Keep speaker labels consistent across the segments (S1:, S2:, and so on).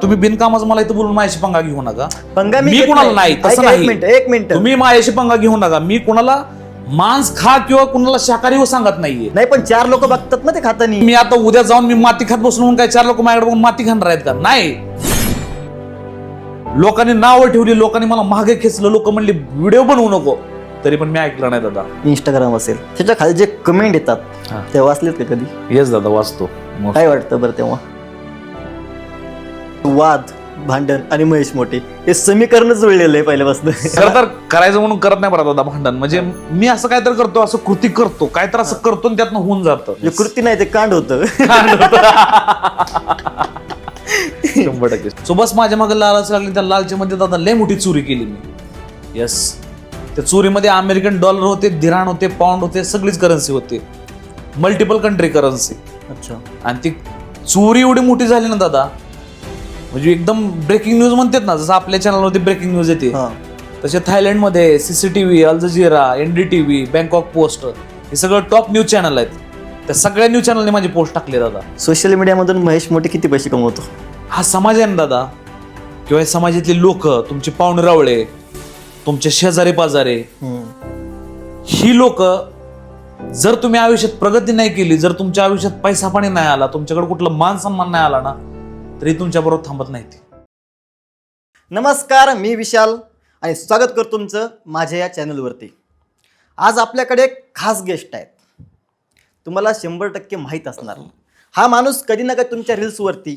S1: तुम्ही बिनकामाचं मला इथं बोलून माझ्याशी पंगा घेऊ नका.
S2: पंगा
S1: मी कुणाला नाही, तसं नाही.
S2: एक मिनिट
S1: तुम्ही माझ्याशी पंगा घेऊ नका. मी कुणाला मांस खा किंवा कुणाला शाकाहारी हो सांगत नाहीये.
S2: नाही, पण 4 लोक बघतात ना ते खातानी.
S1: मी आता उद्या जाऊन मी माती खात बसून म्हणून काय 4 लोक माझ्याकडे बघून माती खाणार आहेत का? नाही. लोकांनी नावं ठेवली, लोकांनी मला मागे खेचलं, लोक म्हणले व्हिडिओ बनवू नको, तरी पण मी ऐकलं नाही दादा.
S2: इंस्टाग्राम असेल त्याच्या खाली जे कमेंट येतात ते वाचलेत का कधी?
S1: येस दादा, वाचतो.
S2: काय वाटतं बरं तेव्हा? वाद, भांडण आणि महेश मोठे हे समीकरणच जुळलेलं आहे पहिल्यापासून.
S1: खरं तर करायचं म्हणून करत नाही बरं दादा भांडण. म्हणजे मी असं काय तर करतो, असं कृती करतो, काय तर असं करतो आणि त्यातनं होऊन जातं.
S2: कृती नाही, ते कांड होतं.
S1: 100%. सो बस माझ्या मागे लालच लागली. त्या लालचीमध्ये दादा लय मोठी चोरी केली मी. येस, त्या चोरीमध्ये अमेरिकन डॉलर होते, धिराण होते, पाऊंड होते, सगळीच करन्सी होते, मल्टिपल कंट्री करन्सी.
S2: अच्छा. आणि
S1: ती चोरी एवढी मोठी झाली ना दादा, म्हणजे एकदम ब्रेकिंग न्यूज म्हणतात ना, जसं आपल्या चॅनलवरती ब्रेकिंग न्यूज येते तसे थायलंडमध्ये CCTV, अल जझीरा, NDTV, बँकॉक पोस्ट, हे सगळं टॉप न्यूज चॅनल आहेत. त्या सगळ्या न्यूज चॅनलने माझी पोस्ट टाकली दादा.
S2: सोशल मीडियामधून महेश मोठे किती पैसे कमवतो?
S1: हा समाज आहे ना दादा, किंवा या समाजातले लोक, तुमचे पाहुणे रावळे, तुमचे शेजारी पाजारे, ही लोक, जर तुम्ही आयुष्यात प्रगती नाही केली, जर तुमच्या आयुष्यात पैसा पाणी नाही आला, तुमच्याकडे कुठलं मान सन्मान नाही आला ना, तरी तुमच्या बरोबर थांबत नाही.
S2: नमस्कार, मी विशाल आणि स्वागत करतो तुमचं माझ्या या चॅनलवरती. आज आपल्याकडे एक खास गेस्ट आहेत. तुम्हाला 100% माहीत असणार. हा माणूस कधी ना कधी तुमच्या रील्सवरती,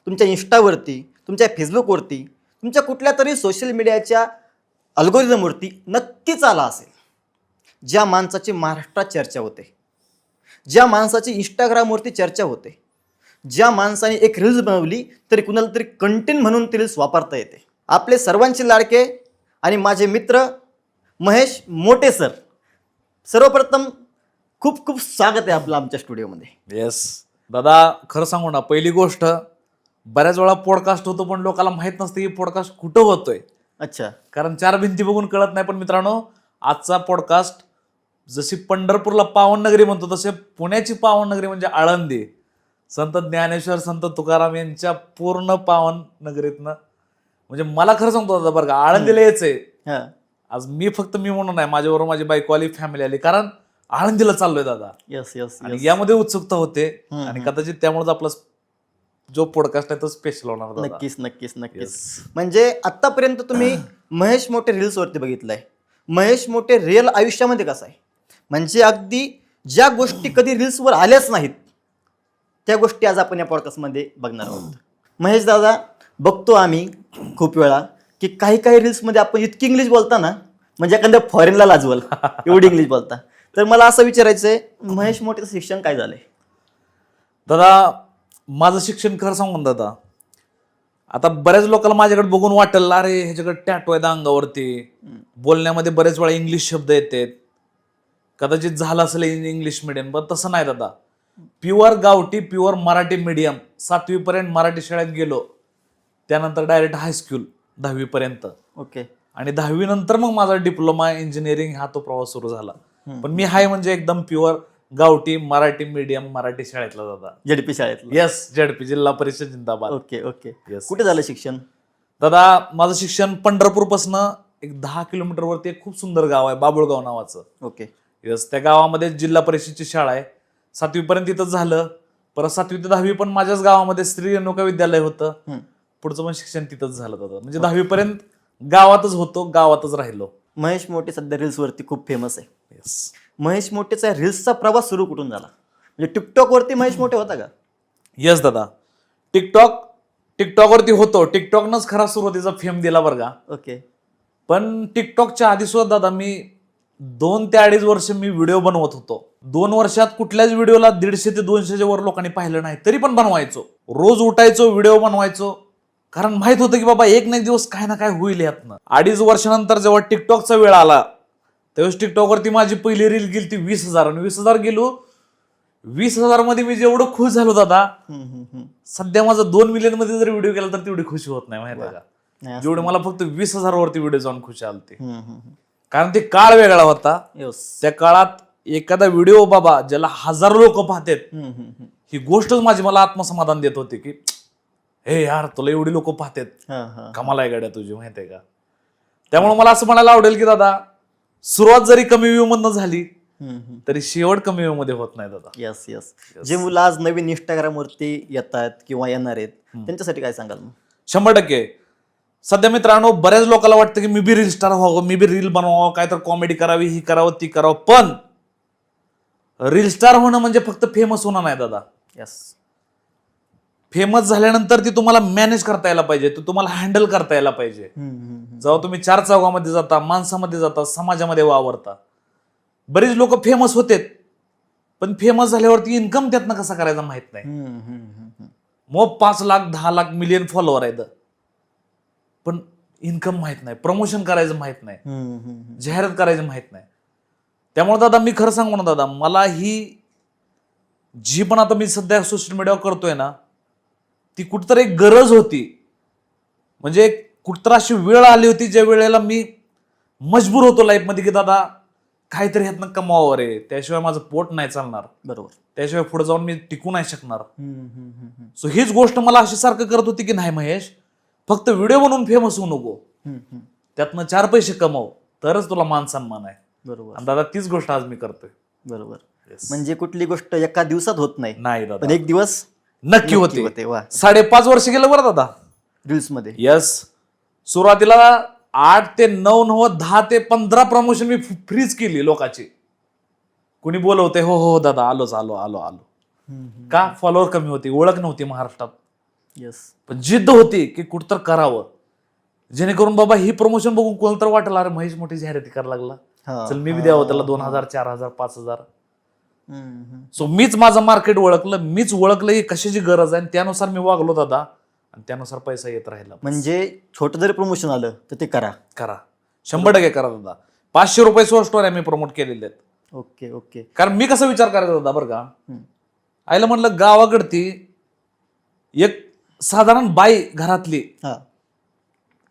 S2: तुमच्या इंस्टावरती, तुमच्या फेसबुकवरती, तुमच्या कुठल्या तरी सोशल मीडियाच्या अल्गोरिदमवरती नक्कीच आला असेल. ज्या माणसाची महाराष्ट्रात चर्चा होते, ज्या माणसाची इंस्टाग्रामवरती चर्चा होते, ज्या माणसाने एक रील्स बनवली तरी कुणाला तरी कंटेंट म्हणून ती रील्स वापरता येते. आपले सर्वांचे लाडके आणि माझे मित्र महेश मोठे सर, सर्वप्रथम खूप खूप स्वागत आहे आपलं आमच्या स्टुडिओमध्ये.
S1: येस दादा, खरं सांगू ना, पहिली गोष्ट, बऱ्याच वेळा पॉडकास्ट होतो पण लोकांना माहित नसते की पॉडकास्ट कुठं होतोय.
S2: अच्छा.
S1: कारण 4 भिंती बघून कळत नाही. पण मित्रांनो, आजचा पॉडकास्ट जशी पंढरपूरला पावननगरी म्हणतो तसे पुण्याची पावननगरी म्हणजे आळंदी, संत ज्ञानेश्वर, संत तुकाराम यांच्या पूर्ण पावन नगरीतनं, म्हणजे मला खरं सांगतो दादा बरं का, आळंदीला यायचंय. आज मी फक्त मी म्हणून नाही, माझ्याबरोबर माझी बायको आली, फॅमिली आली, कारण आळंदीला चाललोय दादा.
S2: Yes yes.
S1: आणि यामध्ये उत्सुकता होते आणि कदाचित त्यामुळेच आपला जो पॉडकास्ट आहे तो स्पेशल होणार.
S2: नक्कीच नक्कीच नक्कीच. म्हणजे आतापर्यंत तुम्ही महेश मोठे रील्स वरती बघितलंय. महेश मोठे रिअल आयुष्यामध्ये कसं आहे, म्हणजे अगदी ज्या गोष्टी कधी रील्सवर आल्याच नाहीत त्या गोष्टी आज आपण या पॉडकास्टमध्ये बघणार आहोत. महेश दादा, बघतो आम्ही खूप वेळा की काही काही रील्समध्ये आपण इतकी इंग्लिश बोलता ना, म्हणजे एखाद्या फॉरेनला लाजवल एवढी इंग्लिश बोलता. तर मला असं विचारायचं आहे, महेश मोठेचं शिक्षण काय झालंय?
S1: दादा, माझं शिक्षण खरं सांगू ना दादा, आता बऱ्याच लोकांना माझ्याकडे बघून वाटेल, अरे ह्याच्याकडे टॅटू आहे अंगावरती, बोलण्यामध्ये बरेच वेळा इंग्लिश शब्द येतात, कदाचित झालं असेल इंग्लिश मिडियम. पण तसं नाही दादा, प्युअर गावठी, प्युअर मराठी मीडियम. 7वी पर्यंत मराठी शाळेत गेलो, त्यानंतर डायरेक्ट हायस्कूल 10वी पर्यंत.
S2: ओके.
S1: आणि 10वी नंतर मग माझा डिप्लोमा इंजिनिअरिंग हा तो प्रवास सुरू झाला. पण मी हाय म्हणजे एकदम प्युअर गावठी मराठी मीडियम मराठी शाळेतला दादा.
S2: JDP शाळेतला?
S1: येस, JDP, जिल्हा परिषद जिंदाबाद.
S2: Okay okay.
S1: येस.
S2: कुठे झालं शिक्षण?
S1: दादा, माझं शिक्षण पंढरपूरपासून एक 10 किलोमीटरवरती एक खूप सुंदर गाव आहे, बाबुळगाव नावाचं.
S2: ओके.
S1: येस, त्या गावामध्ये जिल्हा परिषदची शाळा आहे. 7वी पर्यंत तिथंच झालं. परत 7वी ते 10वी पण माझ्याच गावामध्ये श्री रेणुका विद्यालय होतं. पुढचं पण शिक्षण तिथंच झालं दादा. म्हणजे 10वी पर्यंत गावातच होतो, गावातच राहिलो.
S2: महेश मोठे सध्या रील्स वरती खूप फेमस आहे.
S1: येस.
S2: महेश मोठेचा रील्सचा प्रवास सुरू कुठून झाला? म्हणजे टिकटॉक वरती महेश मोठे होता का?
S1: येस दादा, टिकटॉक वरती होतो. टिकटॉकनंच खरा सुरुवातीचा फेम दिला बरं का.
S2: ओके.
S1: पण टिकटॉकच्या आधी सुद्धा दादा मी 2 ते 2.5 वर्ष मी व्हिडिओ बनवत होतो. 2 वर्षात कुठल्याच व्हिडिओला 150 ते 200च्या वर लोकांनी पाहिलं नाही, तरी पण बनवायचो. रोज उठायचो, व्हिडिओ बनवायचो, कारण माहित होतं की बाबा एक ना एक दिवस काय ना काय होईल यातनं. 2.5 वर्षानंतर जेव्हा टिकटॉकचा वेळ आला, त्यावेळेस टिकटॉकवरती माझी पहिली रील गेली ती 20,000. आणि 20,000 गेलो. 20,000 मध्ये मी जेवढं खुश झालो दादा, सध्या माझा 2 मिलियन मध्ये जर व्हिडिओ केला तर तेवढी खुशी होत नाही, माहिती आहे का. जेवढे मला फक्त 20,000 वरती व्हिडिओ जाऊन खुशी आलते, कारण ते काळ वेगळा होता. त्या काळात एखादा व्हिडिओ बाबा ज्याला हजारो लोक पाहतात, ही गोष्टच मला आत्मसमाधान देत होती की हे यार तुला एवढी लोक पाहतात,
S2: हा हा
S1: कमाल आहे गाड्या तुझी, माहितीये का. त्यामुळे मला असं म्हणायला आवडेल की दादा, सुरुवात जरी कमी व्ह्यू मधनं झाली तरी शेवट कमी व्ह्यू मध्ये होत नाही दादा.
S2: Yes yes. जे मुलं आज नवीन इंस्टाग्राम वरती येतात किंवा येणार आहेत त्यांच्यासाठी काय सांगाल मग?
S1: 100%. सध्या मित्रांनो बऱ्याच लोकांना वाटतं की मी बी रील स्टार व्हावं, मी बी रील बनवावं, काय तर कॉमेडी करावी, ही करावं ती करावं. पण रील स्टार होणं म्हणजे फक्त फेमस होणं नाही दादा.
S2: यस.
S1: फेमस झाल्यानंतर ती तुम्हाला मॅनेज करता यायला पाहिजे, तो तुम्हाला हँडल करता यायला पाहिजे. जेव्हा तुम्ही चार चौघामध्ये जाता, माणसामध्ये जाता, समाजामध्ये वावरता. बरीच लोक फेमस होतेत पण फेमस झाल्यावरती इन्कम त्यातनं कसा करायचा माहित नाही. मग 5 लाख 10 लाख मिलियन फॉलोअर आहेत पण इन्कम माहित नाही, प्रमोशन करायचं माहित नाही, जाहिरात करायचं माहित नाही. त्यामुळे दादा मी खरं सांगू ना दादा, मला ही जी पण आता मी सध्या सोशल मीडियावर करतोय ना, ती कुठतरी एक गरज होती. म्हणजे कुठतरी अशी वेळ आली होती ज्या वेळेला मी मजबूर होतो लाईफमध्ये की दादा काहीतरी ह्यातनं कमावं रे, त्याशिवाय माझं पोट नाही चालणार,
S2: बरोबर.
S1: त्याशिवाय पुढे जाऊन मी टिकू नाही शकणार. सो हीच गोष्ट मला अशी सारखं करत होती की नाही महेश, फक्त व्हिडिओ बनवून फेमस होऊ नको, त्यातनं 4 पैसे कमव तरच तुला मान सन्मान आहे.
S2: बरोबर.
S1: आणि दादा तीच गोष्ट आज मी करतोय.
S2: बरोबर. म्हणजे कुठली गोष्ट एका दिवसात होत नाही
S1: नाही दादा,
S2: पण एक दिवस
S1: नक्की होते.
S2: वा.
S1: 5.5 वर्ष गेलं बरं दादा
S2: रील्स मध्ये.
S1: यस. सुरुवातीला 8 ते 9 9 10 ते 15 प्रमोशन मी फ्रीज केली लोकांची. कुणी बोलवते, हो हो दादा आलोच, आलो आलो आलो. का? फॉलोअर कमी होती, ओळख नव्हती महाराष्ट्रात.
S2: यस.
S1: पण जिद्द होती की कुठतर करावं, जेणेकरून बाबा ही प्रमोशन बघून कोण तर वाटलं अरे महेश मोठी जाहिराती करायला लागला, चल मी बी द्यावं त्याला 2000 4000 5000. सो मीच माझं मार्केट ओळखलं, मीच ओळखलं ही कशाची गरज आहे, आणि त्यानुसार मी वागलो दादा, आणि त्यानुसार पैसा येत राहिला.
S2: म्हणजे छोटं जरी प्रमोशन आलं तर ते करा.
S1: 100% करा दादा. 500 रुपये स्टोऱ्या मी प्रमोट केलेले आहेत.
S2: Okay okay.
S1: कारण मी कसा विचार करायचा दादा बरं का, आईला म्हणलं गावाकडती एक साधारण बाई घरातली,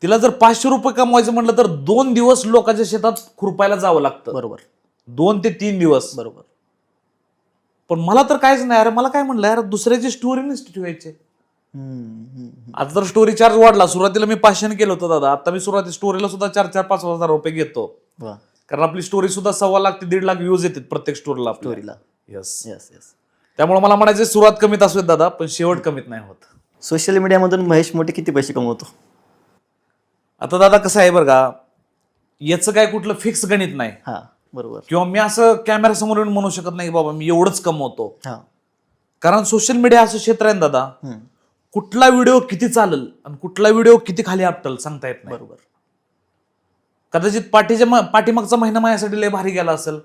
S1: तिला जर 500 रुपये कमवायचं म्हटलं तर 2 दिवस लोकांच्या शेतात खुरपायला जावं लागतं.
S2: बरोबर.
S1: 2 ते 3 दिवस.
S2: बरोबर.
S1: पण मला तर काहीच नाही, अरे मला काय म्हणलं यार, दुसऱ्याची स्टोरी नसते ठेवायची. आता तर स्टोरी चार्ज वाढला. सुरुवातीला मी 500 केलं होतं दादा, आता मी सुरुवाती स्टोरीला सुद्धा 4-5 हजार रुपये घेतो. कारण आपली स्टोरी सुद्धा 1.25 लाख ते 1.5 लाख व्ह्यूज येतात प्रत्येक स्टोरीला. Yes yes yes. त्यामुळे मला म्हणायचं सुरुवात कमीत असू दादा, पण शेवट कमीत नाही होत.
S2: सोशल मीडियामधून महेश मोठे किती पैसे कमवतो?
S1: आता दादा कसं आहे बरं का, याचं काय कुठलं फिक्स गणित नाही.
S2: बरोबर.
S1: किंवा मी असं कॅमेरा समोर येऊन म्हणू शकत नाही बाबा मी एवढंच कमवतो. कारण सोशल मीडिया असं क्षेत्र आहे दादा, कुठला व्हिडिओ किती चालेल आणि कुठला व्हिडिओ किती खाली आपटल सांगता येत नाही.
S2: बरोबर.
S1: कदाचित पाठीमागचा महिना माझ्यासाठी लय भारी गेला असेल,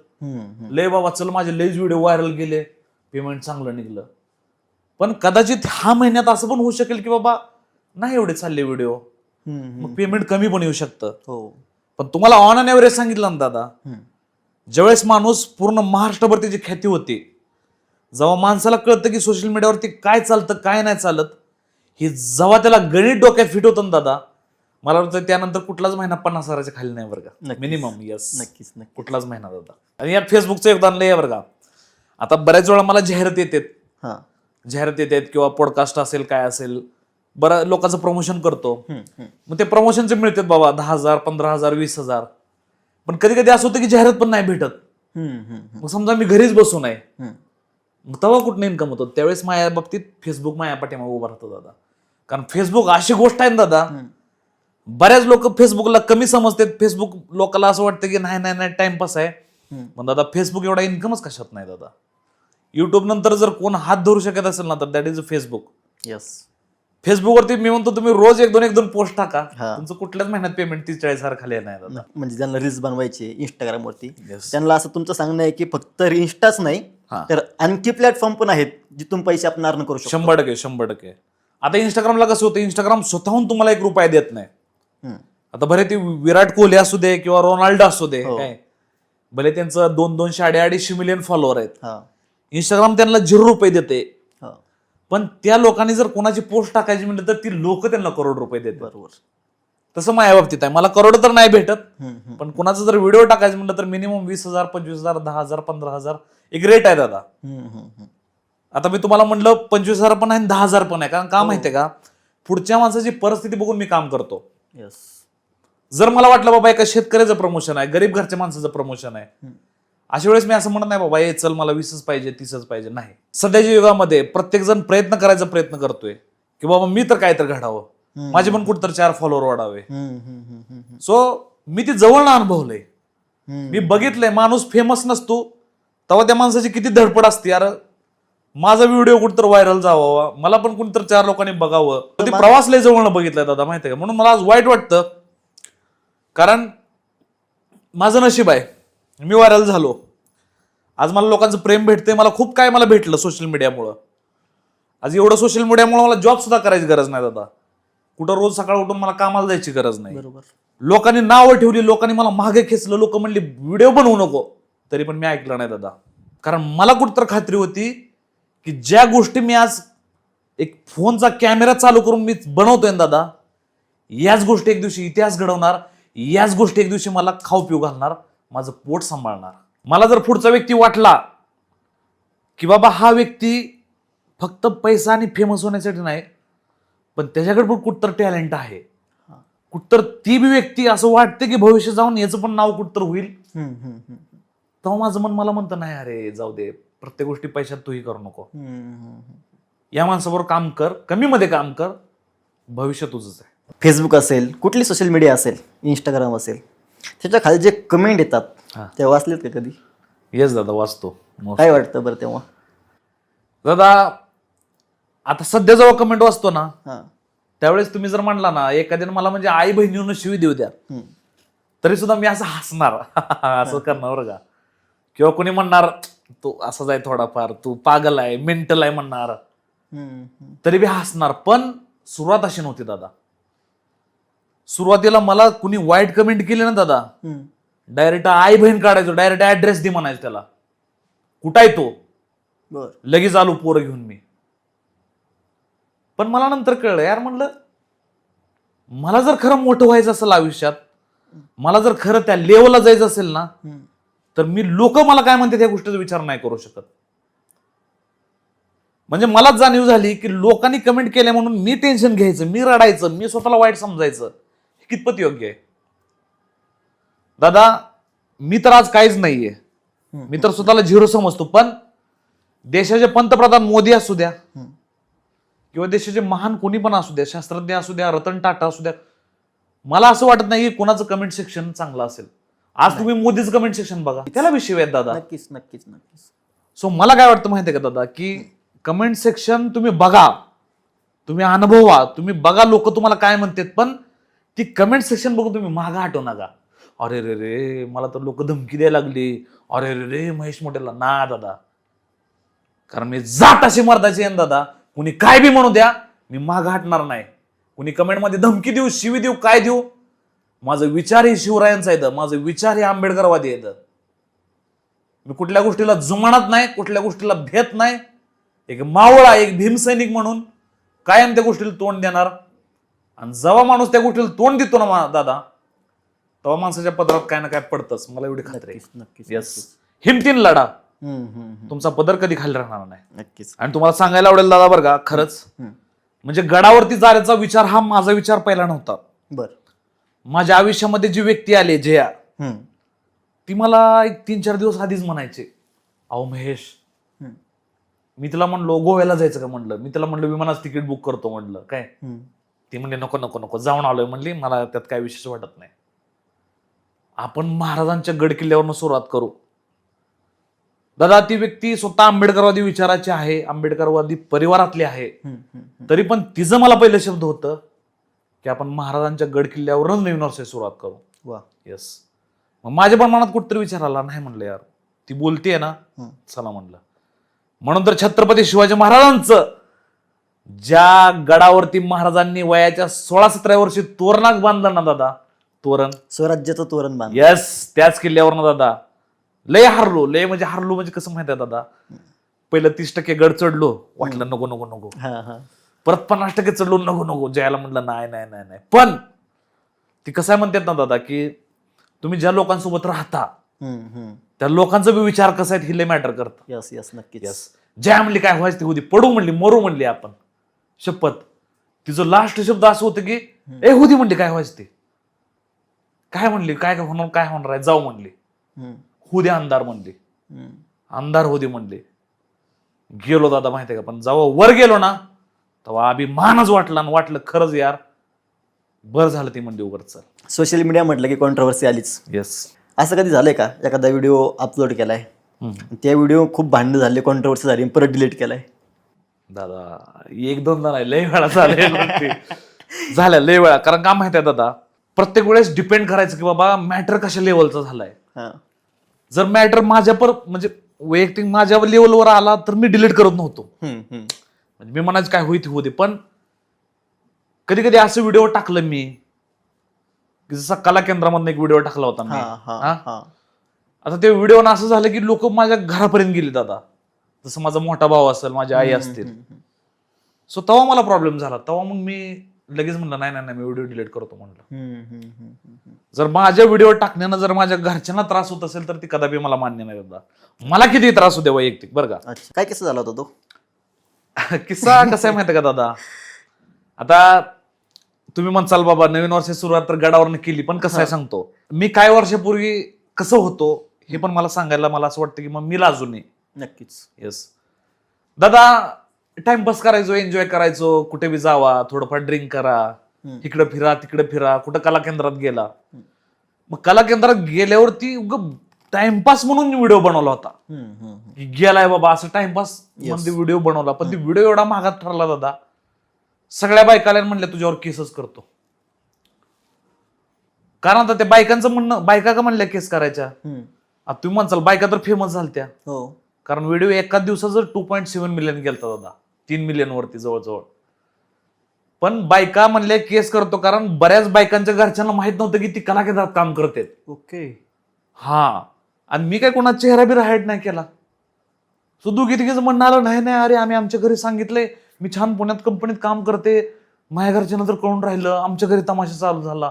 S1: लय बाबा चल माझे लयच व्हिडिओ व्हायरल गेले, पेमेंट चांगलं निघलं. पण कदाचित ह्या महिन्यात असं पण होऊ शकेल की बाबा नाही एवढे चालले व्हिडिओ, मग पेमेंट कमी पण येऊ शकतं. पण तुम्हाला ऑन अन एव्हरेज सांगितलं ना दादा, ज्यावेळेस माणूस पूर्ण महाराष्ट्रभर त्याची ख्याती होती, जेव्हा माणसाला कळतं की सोशल मीडियावरती काय चालतं काय नाही चालत, हे जेव्हा त्याला गणित डोक्यात फिट होतं ना दादा, मला वाटतं त्यानंतर कुठलाच महिना 50,000च्या खाली नाही बरं का, मिनिमम. यस
S2: नक्कीच नक्की.
S1: कुठलाच महिना दादा. आणि यात फेसबुकचं योगदान लय आहे बरं का. आता बऱ्याच वेळा मला जाहिरात येतात किंवा पॉडकास्ट असेल काय असेल, बरं लोकांचं प्रमोशन करतो, मग ते प्रमोशनचे मिळतात बाबा 10,000 15,000 20,000. पण कधी कधी असं होतं की जाहिरात पण नाही भेटत. मग समजा मी घरीच बसून आहे, मग तेव्हा कुठं इन्कम होतो, त्यावेळेस माझ्या बाबतीत फेसबुक माझ्या पाठीमागे उभा राहतो दादा. कारण फेसबुक अशी गोष्ट आहे ना दादा, बऱ्याच लोक फेसबुकला कमी समजतात. फेसबुक लोकांना असं वाटतं की नाही नाही नाही टाइमपास आहे, पण दादा फेसबुक एवढा इन्कमच कशात नाही दादा. युट्यूब नंतर जर कोण हात धरू शकत असेल ना तर दॅट इज फेसबुक.
S2: यस.
S1: फेसबुकवरती मी म्हणतो तुम्ही रोज 1-2 पोस्ट टाका, तुमचं कुठल्याच महिन्यात पेमेंट 30-40,000 खाली नाही दादा.
S2: म्हणजे ज्यांना रील्स बनवायचे इंस्टाग्राम वरती, त्यांना असं तुमचं सांगणं आहे की फक्त इंस्टाच नाही तर आणखी प्लॅटफॉर्म पण आहेत जिथून पैसे आपण अर्न करू शकतो.
S1: 100%. आता इंस्टाग्रामला कसं होतं, इंस्टाग्राम स्वतःहून तुम्हाला 1 रुपया देत नाही. आता भले ते विराट कोहली असू दे किंवा रोनाल्डो असू दे, काय भले त्यांचं 200-250 मिलियन फॉलोअर आहेत, इंस्टाग्राम त्यांना 0 रुपये देते. पण त्या लोकांनी जर कोणाची पोस्ट टाकायची म्हटलं तर ती लोक त्यांना करोड रुपये देतात.
S2: बरोबर.
S1: तसं माझ्या बाबतीत आहे, मला करोड तर नाही भेटत, पण कोणाचं जर व्हिडिओ टाकायचं म्हटलं तर मिनिमम 20,000 25,000 10,000 15,000 एक रेट आहे दादा. आता मी तुम्हाला म्हटलं 25,000 पण आहे आणि 10,000 पण आहे. कारण का माहितीये का, पुढच्या माणसाची परिस्थिती बघून मी काम करतो.
S2: यस.
S1: जर मला वाटलं बाबा एका शेतकऱ्याचं प्रमोशन आहे, गरीब घरच्या माणसाचं प्रमोशन आहे, अशा वेळेस मी असं म्हणत नाही बाबा चल मला 20च पाहिजे 30च पाहिजे. नाही, सध्याच्या युगामध्ये प्रत्येक जण प्रयत्न करायचा प्रयत्न करतोय की बाबा मी तर काय तर घडावं, माझे पण कुठतर 4 फॉलोअर वाढावे. सो मी ती जवळनं अनुभवलंय, मी बघितलंय. माणूस फेमस नसतो तेव्हा त्या माणसाची किती धडपड असते. यार माझा व्हिडिओ कुठतर व्हायरल जावा, मला पण कुठतर 4 लोकांनी बघावं. ती प्रवास लय जवळनं बघितलाय दादा, माहितीये का. म्हणून मला आज वाईट वाटतं, कारण माझं नशीब आहे मी व्हायरल झालो. आज मला लोकांचं प्रेम भेटते, मला खूप काय मला भेटलं सोशल मीडियामुळं. आज एवढं सोशल मीडियामुळे मला जॉब सुद्धा करायची गरज नाही दादा. कुठं रोज सकाळ उठून मला कामाला जायची गरज नाही.
S2: बरोबर.
S1: लोकांनी नावं ठेवली, लोकांनी मला मागे खेचलं, लोक म्हणली व्हिडिओ बनवू नको, तरी पण मी ऐकलं नाही दादा. कारण मला कुठतर खात्री होती की ज्या गोष्टी मी आज एक फोनचा कॅमेरा चालू करून मी बनवतोय ना दादा, याच गोष्टी एक दिवशी इतिहास घडवणार, याच गोष्टी एक दिवशी मला खाऊ पिऊ घालणार, माझं पोट सांभाळणार. मला जर पुढचा व्यक्ती वाटला की बाबा हा व्यक्ती फक्त पैसा आणि फेमस होण्यासाठी नाही, पण त्याच्याकडे पण कुठतर टॅलेंट आहे, कुठतर ती बी व्यक्ती असं वाटते की भविष्य जाऊन याचं पण नाव कुठतर होईल, तेव्हा माझं मन मला म्हणतं नाही अरे जाऊ दे, प्रत्येक गोष्टी पैशात तूही करू नको. या माणसाबरोबर काम कर, कमी मध्ये काम कर, भविष्य तुझंच आहे.
S2: फेसबुक असेल, कुठली सोशल मीडिया असेल, इंस्टाग्राम असेल, त्याच्या खाली जे कमेंट येतात ते वाचलेत का कधी?
S1: येस दादा, वाचतो.
S2: काय वाटतं बरं तेव्हा?
S1: दादा आता सध्या जेव्हा कमेंट वाचतो ना, त्यावेळेस तुम्ही जर म्हणला ना एखाद्याने मला म्हणजे आई बहिणीनं शिवी देऊ द्या, तरी सुद्धा मी असं हसणार असं करणार बरं का. किंवा कोणी म्हणणार तू असाच आहे थोडाफार, तू पागल आहे, मेंटल आहे म्हणणार, तरी बी हसणार. पण सुरुवात अशी नव्हती दादा. सुरुवातीला मला कुणी वाईट कमेंट केली ना दादा, डायरेक्ट आई बहीण काढायचो, डायरेक्ट ऍड्रेस दे म्हणायचं त्याला, कुठं आहे तो, लगेच आलो पोरं घेऊन मी. पण मला नंतर कळलं यार, म्हणलं मला जर खरं मोठं व्हायचं असेल आयुष्यात, मला जर खरं त्या लेवलला जायचं असेल ना, तर मी लोक मला काय म्हणतात या गोष्टीचा विचार नाही करू शकत. म्हणजे मलाच जाणीव झाली की लोकांनी कमेंट केल्या म्हणून मी टेन्शन घ्यायचं, मी रडायचं, मी स्वतःला वाईट समजायचं, हे कितपत योग्य आहे दादा. मी तर आज काहीच नाहीये, मी तर स्वतःला झिरो समजतो. पण देशाचे पंतप्रधान मोदी असू द्या किंवा देशाचे महान कोणी पण असू द्या, शास्त्रज्ञ असू द्या, रतन टाटा असू द्या, मला असं वाटत नाही की कोणाचं कमेंट सेक्शन चांगलं असेल. आज तुम्ही मोदीचं कमेंट सेक्शन बघा, त्याला विषय आहेत दादा.
S2: नक्कीच नक्कीच नक्कीच.
S1: सो मला काय वाटतं माहितीये का दादा, की कमेंट सेक्शन तुम्ही बघा, तुम्ही अनुभवा, तुम्ही बघा लोक तुम्हाला काय म्हणतात, पण ती कमेंट सेक्शन बघून तुम्ही मागं हटू नका. अरे रे रे मला तर लोक धमकी द्यायला लागली, अरे रे रे महेश मोठेला ना दादा. कारण मी जात अशी मर्दाची आहे दादा, कुणी काय बी म्हणू द्या, मी मागं हटणार नाही. कुणी कमेंटमध्ये धमकी देऊ, शिवी देऊ, काय देऊ, माझं विचार हे शिवरायांचा येतं, माझं विचार हे आंबेडकरवादी येतं. मी कुठल्या गोष्टीला जुमानत नाही, कुठल्या गोष्टीला भेट नाही. एक मावळा, एक भीमसैनिक म्हणून कायम त्या गोष्टीला तोंड देणार. आणि जेव्हा माणूस त्या गोष्टीला तोंड देतो ना दादा, तेव्हा माणसाच्या पदरात काय ना काय पडतंच, मला एवढी खात्री आहे.
S2: नक्कीच.
S1: येस, हिमतीन लढा, तुमचा पदर कधी खाली राहणार नाही.
S2: नक्कीच.
S1: आणि तुम्हाला सांगायला आवडेल दादा बरं का, खरंच म्हणजे गडावरती जाण्याचा विचार हा माझा विचार पहिला नव्हता.
S2: बर.
S1: माझ्या आयुष्यामध्ये जी व्यक्ती आली जया, ती मला एक 3-4 दिवस आधीच म्हणायचे, अहो महेश, मी तिला म्हणलो गोव्याला जायचं का म्हणलं, मी तिला म्हणलं विमानाचं तिकीट बुक करतो म्हणलं, काय ती म्हणली नको नको नको, जाऊन आलोय म्हणली, मला त्यात काय विशेष वाटत नाही. आपण महाराजांच्या गड किल्ल्यावरनं सुरुवात करू दादा. ती व्यक्ती स्वतः आंबेडकरवादी विचाराची आहे, आंबेडकरवादी परिवारातली आहे, तरी पण तिचं मला पहिलं शब्द होतं की आपण महाराजांच्या गड किल्ल्यावरच नवीन वर्षाची सुरुवात करू.
S2: वा.
S1: येस. मग माझ्या पण मनात कुठतरी विचार आला, नाही म्हणलं यार ती बोलतीये ना, चला म्हणलं. म्हणून तर छत्रपती शिवाजी महाराजांचं ज्या गडावरती महाराजांनी वयाच्या 16-17 वर्षी तोरणाक बांधलं ना दादा, तोरण,
S2: स्वराज्याचं तोरण बांध.
S1: येस, त्याच किल्ल्यावर ना दादा लय हारलो, लय म्हणजे हारलो म्हणजे कसं माहिती आहे दादा, पहिलं 30% गड चढलो, वाटलं नको नको नको, परत 50% चढलो, नको नको, जयाला म्हटलं नाही नाही नाही नाही. पण ती कसं आहे म्हणतात ना दादा, की तुम्ही ज्या लोकांसोबत राहता त्या लोकांचा बी विचार कसा आहे हे लय मॅटर करतं.
S2: यस यस नक्कीच.
S1: यस. जया म्हणली काय व्हायचं ते होती, पडू म्हणली, मरू म्हणली आपण, शपथ तिचं लास्ट शब्द असं होतं की ए होती म्हणली काय व्हायचं ते, काय म्हणली काय होणार आहे, जाऊ म्हणली, होऊ दे अंधार म्हणली, अंधार होऊ दे म्हणली. गेलो दादा माहितीये का, पण जेव्हा वर गेलो ना तेव्हा अभिमानच वाटला आणि वाटलं खरंच यार बरं झालं ती म्हणली उगाच. चल
S2: सोशल मीडिया म्हटलं की कॉन्ट्रोवर्सी आलीच.
S1: येस.
S2: असं कधी झालंय का एखादा व्हिडिओ अपलोड केलाय, त्या व्हिडिओ खूप भांडण झाले, कॉन्ट्रोवर्सी झाली, परत डिलीट केलाय?
S1: दादा एक दोनदा नाही, लय वेळा झाल्या लय वेळा. कारण का माहिती आहे दादा, प्रत्येक वेळेस डिपेंड करायचं की बाबा मॅटर कशा लेवलचा झालाय. जर मॅटर माझ्या म्हणजे वैयक्तिक माझ्या लेवलवर आला तर मी डिलीट करत नव्हतो. म्हणजे मी म्हणायचं काय होईल होते. पण कधी कधी असं व्हिडिओ टाकलं मी की जसा कला केंद्रामधून एक व्हिडिओ टाकला होता मी. आता ते व्हिडिओ असं झालं की लोक माझ्या घरापर्यंत गेले दादा, जसं माझा मोठा भाऊ असेल, माझी आई असतील. सो तेव्हा मला प्रॉब्लेम झाला. तेव्हा मग मी लगेच म्हणलं नाही नाही मी व्हिडिओ डिलीट करतो म्हणलं. जर माझ्या व्हिडिओ टाकण्यानं जर माझ्या घरच्यांना त्रास होत असेल तर ती कदापि मला मान्य नाही दादा. मला किती त्रास होते वैयक्तिक बरं का.
S2: काय किस्सा झाला होता तो?
S1: किस्सा कसा आहे माहिती का दादा, आता तुम्ही म्हणसाल बाबा नवीन वर्षाची सुरुवात तर गडावरनं केली, पण कसं आहे सांगतो मी. काय वर्षापूर्वी कसं होतो हे पण मला सांगायला मला असं वाटतं की मग मी लाजू नये.
S2: नक्कीच.
S1: येस दादा, टाइमपास करायचो, एन्जॉय करायचो, कुठे बी जावा, थोडंफार ड्रिंक करा, इकडे फिरा तिकडे फिरा, कुठं कला केंद्रात गेला. मग कला केंद्रात गेल्यावरती टाइमपास म्हणून व्हिडिओ बनवला होता. गेलाय बाबा असं टाइमपास मध्ये व्हिडिओ बनवला, पण ती व्हिडिओ एवढा महागात ठरला दादा, सगळ्या बायकाला म्हणल्या तुझ्यावर केसच करतो. कारण आता त्या बायकांचं म्हणणं, बायका का म्हणल्या केस करायच्या. आता तुम्ही म्हणसाल बायका तर फेमस झालत्या, कारण व्हिडिओ एकाच दिवसाचं 2.7 मिलियन गेलता दादा, 3 मिलियन वरती जवळजवळ. पण बायका म्हणल्या केस करतो कारण बऱ्याच बायकांच्या घरच्यांना माहित नव्हतं की ती कला केंद्रात काम करते.
S2: ओके.
S1: हा, आणि मी काय कोणाचा चेहरा बी हाईड नाही केला. सो दोघी तिघीच म्हणणं आलं नाही नाही अरे आम्ही आमच्या घरी सांगितलंय मी छान पुण्यात कंपनीत काम करते, माझ्या घरच्यांना तर कळून राहिलं, आमच्या घरी तमाशा चालू झाला.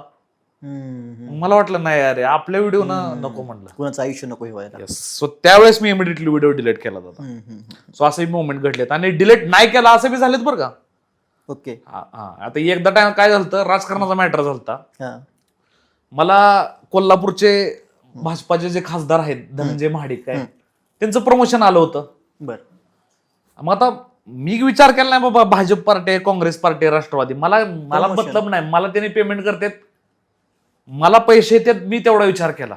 S1: मला वाटलं नाही अरे आपल्या व्हिडिओ ना नको म्हणलं,
S2: कुणाचं आयुष्य नको व्हायला.
S1: सो त्यावेळेस मी इमिडिएटली व्हिडिओ डिलीट केला होता. सो असे मोमेंट घडलेत आणि डिलीट नाही केला असं बी झालेत बरं का.
S2: ओके.
S1: आता एकदा टाइम काय झालं, राजकारणाचा मॅटर झालता. मला कोल्हापूरचे भाजपाचे जे खासदार आहेत धनंजय महाडिक काय, त्यांचं प्रमोशन आलं होतं. मग आता मी विचार केला नाही बाबा भाजप पार्टी आहे, काँग्रेस पार्टी आहे, राष्ट्रवादी, मला मतलब नाही, मला त्यांनी पेमेंट करतात, मला पैसे येतात, मी तेवढा विचार केला.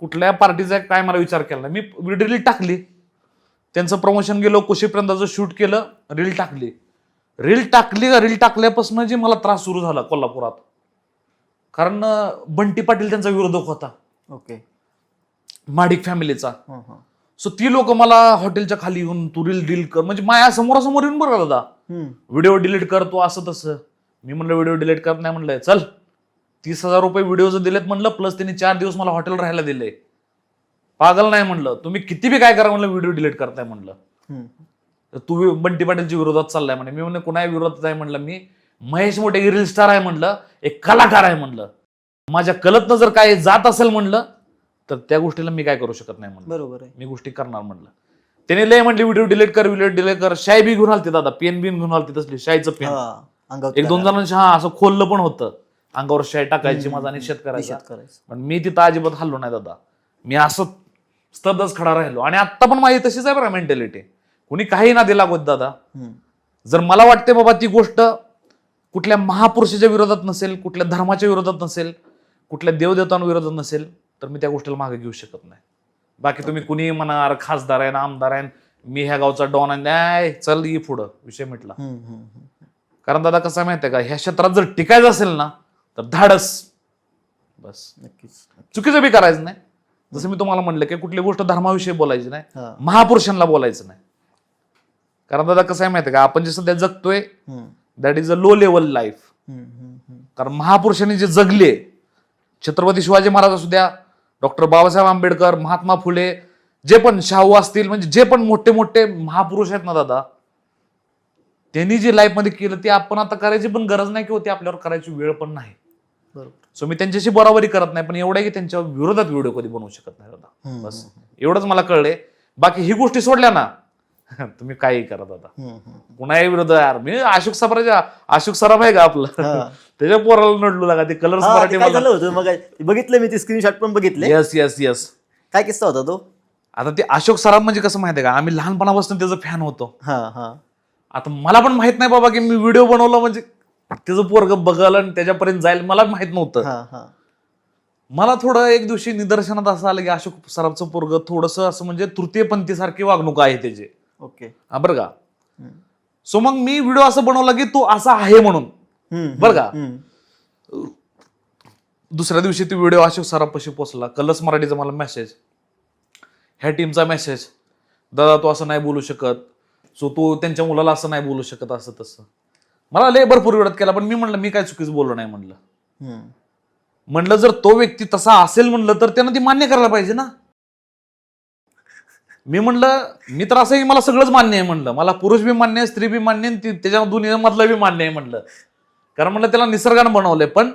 S1: कुठल्या पार्टीचा काय मला विचार केला नाही. मी रील टाकली, त्यांचं प्रमोशन गेलो, कुशीपर्यंतचं शूट केलं, रील टाकली. रील टाकल्यापासून जे मला त्रास सुरू झाला कोल्हापुरात, कारण बंटी पाटील त्यांचा विरोधक होता.
S2: ओके.
S1: महाडिक फॅमिलीचा. सो ती लोक मला हॉटेलच्या खाली येऊन तू रील कर, म्हणजे माझ्या समोरासमोर येऊन बरं दादा व्हिडिओ डिलीट कर तू असं तसं. मी म्हणलं व्हिडिओ डिलीट करत नाही म्हणलंय, चल 30,000 रुपये व्हिडिओ दिलेत म्हणलं, प्लस त्यांनी 4 दिवस मला हॉटेल राहायला दिले. पागल नाही म्हणलं, तुम्ही किती बी काय करा म्हणलं, व्हिडिओ डिलीट करताय म्हणलं. तू बंटी पाटीलच्या विरोधात चाललाय म्हणे. मी म्हणलं कुणाही विरोधात आहे म्हणलं, मी महेश मोठे रील स्टार आहे म्हणलं, एक कलाकार आहे म्हणलं, माझ्या कलतनं जर काय जात असेल म्हणलं तर त्या गोष्टीला मी काय करू शकत नाही म्हणलं.
S2: बरोबर आहे,
S1: मी गोष्टी करणार म्हणलं. त्याने लय म्हटली व्हिडिओ डिलीट कर. शाई बी घेऊन आलते दादा, पेन बिन घेऊन आलते तसली शाईचं पेन. एक दोन जणांशी असं खोललं पण होतं, अंगावर शाई टाकायची, माझा निषेध करायचा. पण मी तिथं अजिबात हल्लो नाही दादा, मी असं स्तब्धच खडा राहिलो. आणि आता पण माझी तशीच आहे बरं मेंटॅलिटी, कुणी काही ना दिला गोत दादा. जर मला वाटते बाबा ती गोष्ट कुठल्या महापुरुषाच्या विरोधात नसेल, कुठल्या धर्माच्या विरोधात नसेल, कुठल्या देवदेवतांविरोधात नसेल, तर मी त्या गोष्टीला मागे घेऊ शकत नाही. बाकी तुम्ही कुणी म्हणा खासदार आहे ना आमदार आहे, मी ह्या गावचा डॉन आहे, नाही चल ये पुढं, विषय मिटला. कारण दादा कसं माहितीये का, ह्या क्षेत्रात जर टिकायचं असेल ना तर धाडस बस.
S2: नक्कीच.
S1: चुकीचं बी करायचं नाही. जसं मी तुम्हाला म्हणलं की कुठली गोष्ट धर्माविषयी बोलायची नाही, महापुरुषांना बोलायचं नाही. कारण दादा कसं आहे माहितीये का, आपण जे सध्या जगतोय that is a low level life. कारण महापुरुषांनी जे जगले, छत्रपती शिवाजी महाराज असू द्या, डॉक्टर बाबासाहेब आंबेडकर, महात्मा फुले, जे पण शाहू असतील, म्हणजे जे पण मोठे मोठे महापुरुष आहेत ना दादा, त्यांनी जे लाईफ मध्ये केलं ते आपण आता करायची पण गरज नाही किंवा ते आपल्यावर करायची वेळ पण नाही.
S2: बरोबर.
S1: सो मी त्यांच्याशी बरोबरी करत नाही, पण एवढं की त्यांच्या विरोधात व्हिडिओ कधी बनवू शकत नाही दादा. बस एवढंच मला कळलंय. बाकी ही गोष्टी सोडल्या ना तुम्ही काही करा दादा.
S2: हम्म.
S1: पुन्हा विरोध यार मी आशुक सराफ आहे का आपलं
S2: हा.
S1: त्याच्या पोराला नडलो लागा ते कलर्स
S2: हा,
S1: मराठी
S2: ते काय झालं होतं मग बघितलं मी ते स्क्रीनशॉट पण बघितले.
S1: Yes yes yes.
S2: काय किस्सा होता तो?
S1: आता ते अशोक सराफ म्हणजे कसं माहितीये का, आम्ही लहानपणापासून त्याचं फॅन होतो.
S2: हा हा.
S1: आता मला पण माहित नाही बाबा की मी व्हिडिओ बनवला म्हणजे त्याचं पोरग बघल आणि त्याच्यापर्यंत जाईल, मला माहित नव्हतं.
S2: हा हा.
S1: मला थोडं एक दिवशी निदर्शनात असं आलं की अशोक सराफचं पोरग थोडस असं म्हणजे तृतीयपंथीसारखी वागणूक आहे त्याची.
S2: ओके.
S1: हा बरं का. सो मग मी व्हिडिओ असं बनवला की तो असा आहे म्हणून. बरं का. दुसऱ्या दिवशी ती व्हिडिओ अशोक सराफपाशी पोचला. कलर्स मराठीचा मला मेसेज, ह्या टीमचा मेसेज, दादा तू असं नाही बोलू शकत, सो तू त्यांच्या मुलाला असं नाही बोलू शकत, असं तसं. मला लय भरपूर विरोध केला, पण मी म्हणलं मी काय चुकीचं बोललो नाही म्हणलं जर तो व्यक्ती तसा असेल म्हणलं तर त्यानं ती मान्य करायला पाहिजे ना. मी म्हणलं मी तर असं मला सगळंच मान्य आहे म्हणलं, मला पुरुष बी मान्य आहे, स्त्री बी मान्य आहे, त्याच्या दोन्ही मधलं बी मान्य आहे म्हणलं. कारण म्हणलं त्याला निसर्गानं बनवलंय. पण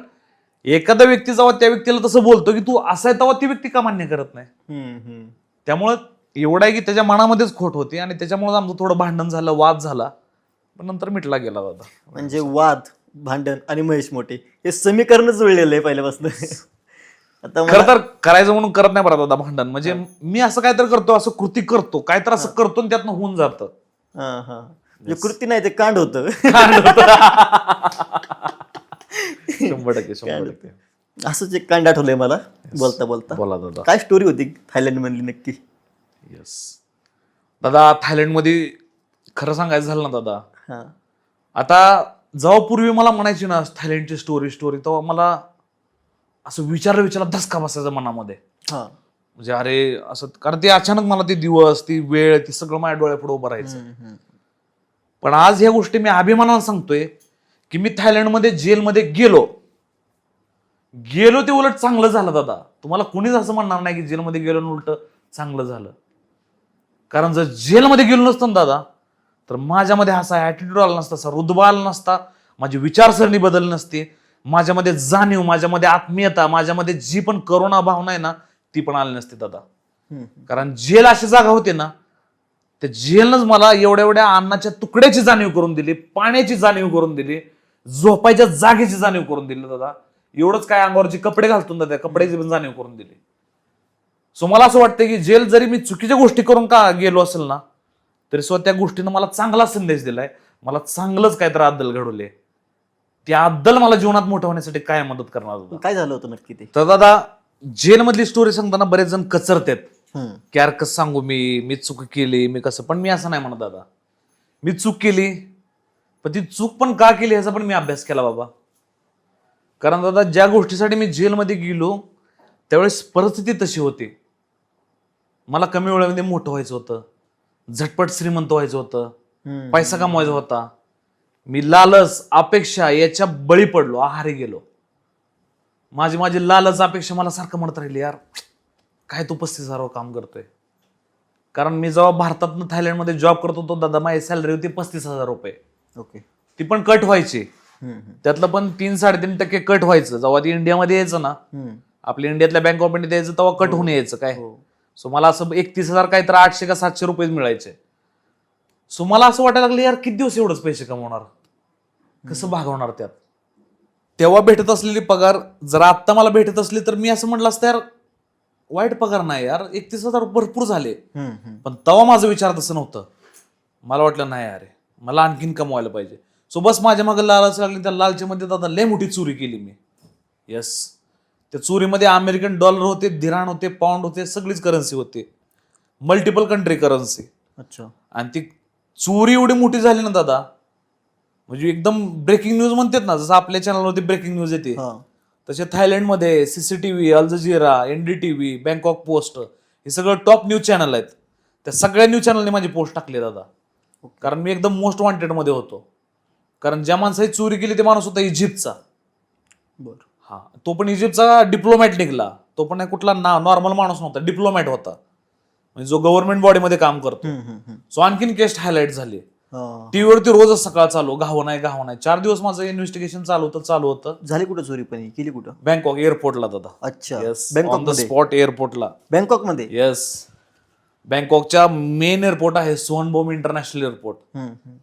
S1: एखादा व्यक्ती जेव्हा त्या व्यक्तीला तसं बोलतो की तू असा आहे, तेव्हा ती व्यक्ती का मान्य करत नाही. त्यामुळं एवढं आहे की त्याच्या मनामध्येच खोट होती आणि त्याच्यामुळे आमचं थोडं भांडण झालं, वाद झाला, पण नंतर मिटला गेला दादा.
S2: म्हणजे वाद, भांडण आणि महेश मोठे हे समीकरणच जुळलेलं आहे पहिल्यापासून. आता
S1: खरं तर करायचं म्हणून करत नाही बरं दादा भांडण. म्हणजे मी असं काय तर करतो, असं कृती करतो, काय तर असं करतो आणि त्यातनं होऊन जातं.
S2: म्हणजे कृती नाही ते कांड होतं.
S1: 100%.
S2: असंच एक कांड आठवलंय मला बोलता बोलता.
S1: बोला दादा.
S2: काय स्टोरी होती थायलंड मधली नक्की?
S1: येस दादा, थायलंडमध्ये खरं सांगायचं झालं ना दादा,
S2: हा.
S1: आता जेव्हा पूर्वी मला म्हणायची ना थायलंडची स्टोरी तेव्हा मला असं विचारला धसका बसायचा मनामध्ये.
S2: हा.
S1: म्हणजे अरे असं, कारण ते अचानक मला ते दिवस, ती वेळ, ती सगळं माझ्या डोळ्यापुढे उभं राहायचं. पण आज ह्या गोष्टी मी अभिमानानं सांगतोय की मी थायलंडमध्ये जेलमध्ये गेलो ते उलट चांगलं झालं दादा. तुम्हाला कोणीच असं म्हणणार नाही की जेलमध्ये गेलो आणि उलट चांगलं झालं. कारण जर जेलमध्ये गेलो नसतं ना दादा, तर माझ्यामध्ये असा ऍटिट्यूड आला नसता, असा रुतबा आला नसता, माझी विचारसरणी बदलली नसती, माझ्यामध्ये जाणीव, माझ्यामध्ये आत्मीयता, माझ्यामध्ये जी पण करुणा भावना आहे ना ती पण आली नसती दादा. कारण जेल अशी जागा होती ना, त्या जेलनंच मला एवढ्या अन्नाच्या तुकड्याची जाणीव करून दिली, पाण्याची जाणीव करून दिली, झोपायच्या जागेची जाणीव करून दिली दादा. एवढंच काय, अंगावरचे कपडे घालतो ना त्या कपड्याची पण जाणीव करून दिली. सो मला असं वाटतं की जेल जरी मी चुकीच्या गोष्टी करून का गेलो असेल ना, तरी सुद्धा त्या गोष्टीनं मला चांगला संदेश दिलाय, मला चांगलंच काहीतरी अद्दल घडवले. त्या अद्दल मला जीवनात मोठं होण्यासाठी काय मदत करणार होता.
S2: काय झालं होतं नक्की ते?
S1: तर दादा, जेलमधली स्टोरी सांगताना बरेच जण कचरतात की यार कसं सांगू मी चूक केली, मी कसं. पण मी असं नाही म्हणत दादा, मी चूक केली, पण ती चूक पण का केली ह्याचा पण मी अभ्यास केला बाबा. कारण दादा, ज्या गोष्टीसाठी मी जेलमध्ये गेलो त्यावेळेस परिस्थिती तशी होती. मला कमी वेळामध्ये मोठं व्हायचं होतं, झटपट श्रीमंत व्हायचं होतं, पैसा कमवायचा होता. मी लालच, अपेक्षा याच्या बळी पडलो, आहारी गेलो. माझी लालच अपेक्षा मला सारखं म्हणत राहिली, यार काय तू 35,000 काम करतोय. कारण मी जेव्हा भारतातून थायलंडमध्ये जॉब करत होतो दादा, माझी सॅलरी होती 35,000 रुपये.
S2: ओके.
S1: ती पण कट व्हायची, त्यातलं पण 3-3.5% कट व्हायचं. जेव्हा ती इंडियामध्ये यायचं ना, आपल्या इंडियातल्या बँक ऑफ इंडिया यायचं तेव्हा कट होऊन यायचं काय. सो मला असं 31,000 काय तर 800 का 700 रुपये मिळायचे. सो मला असं वाटायला लागलं, यार किती दिवस एवढंच पैसे कमवणार, कसं भागवणार त्यात. तेव्हा भेटत असलेली पगार जर आत्ता मला भेटत असली तर मी असं म्हटलं असतं, यार वाईट पगार नाही यार, 31,000 भरपूर झाले. पण तेव्हा माझा विचार तसं नव्हतं. मला वाटलं नाही अरे, मला आणखीन कमवायला पाहिजे. सो बस माझ्या मागे लालच लागली. त्या लालचीमध्ये दादा लय मोठी चोरी केली मी. येस, त्या चोरीमध्ये अमेरिकन डॉलर होते, धिराण होते, पाऊंड होते, सगळीच करन्सी होते, मल्टिपल कंट्री करन्सी. अच्छा. आणि ती चोरी एवढी मोठी झाली ना दादा, म्हणजे एकदम ब्रेकिंग न्यूज म्हणतात ना, जसं आपल्या चॅनलवरती ब्रेकिंग न्यूज येते तसे थायलंडमध्ये CCTV, अल जझीरा, NDTV, बँकॉक पोस्ट, हे सगळं टॉप न्यूज चॅनल आहेत. त्या सगळ्या न्यूज चॅनलने माझी पोस्ट टाकली दादा. कारण मी एकदम मोस्ट वॉन्टेड मध्ये होतो. कारण ज्या माणसाची चोरी केली ते माणूस होता इजिप्तचा. बरं. हा, तो पण इजिप्तचा डिप्लोमॅट निघाला. तो पण कुठला नॉर्मल माणूस नव्हता, डिप्लोमॅट होता, म्हणजे जो गव्हर्नमेंट बॉडीमध्ये काम करतो. सो आणखीन केस हायलाइट झाली. टीव्हीवरती रोजच सकाळ चालू, गाव नाही. 4 दिवस माझं इन्व्हेस्टिगेशन चालू होतं.
S2: झाली कुठं चोरी, पण केली कुठं? बँकॉक
S1: एअरपोर्टला दादा.
S2: अच्छा.
S1: ऑन द स्पॉट एअरपोर्टला,
S2: बँकॉक मध्ये.
S1: येस बँकॉकच्या मेन एअरपोर्ट आहे सोनबोम इंटरनॅशनल एअरपोर्ट.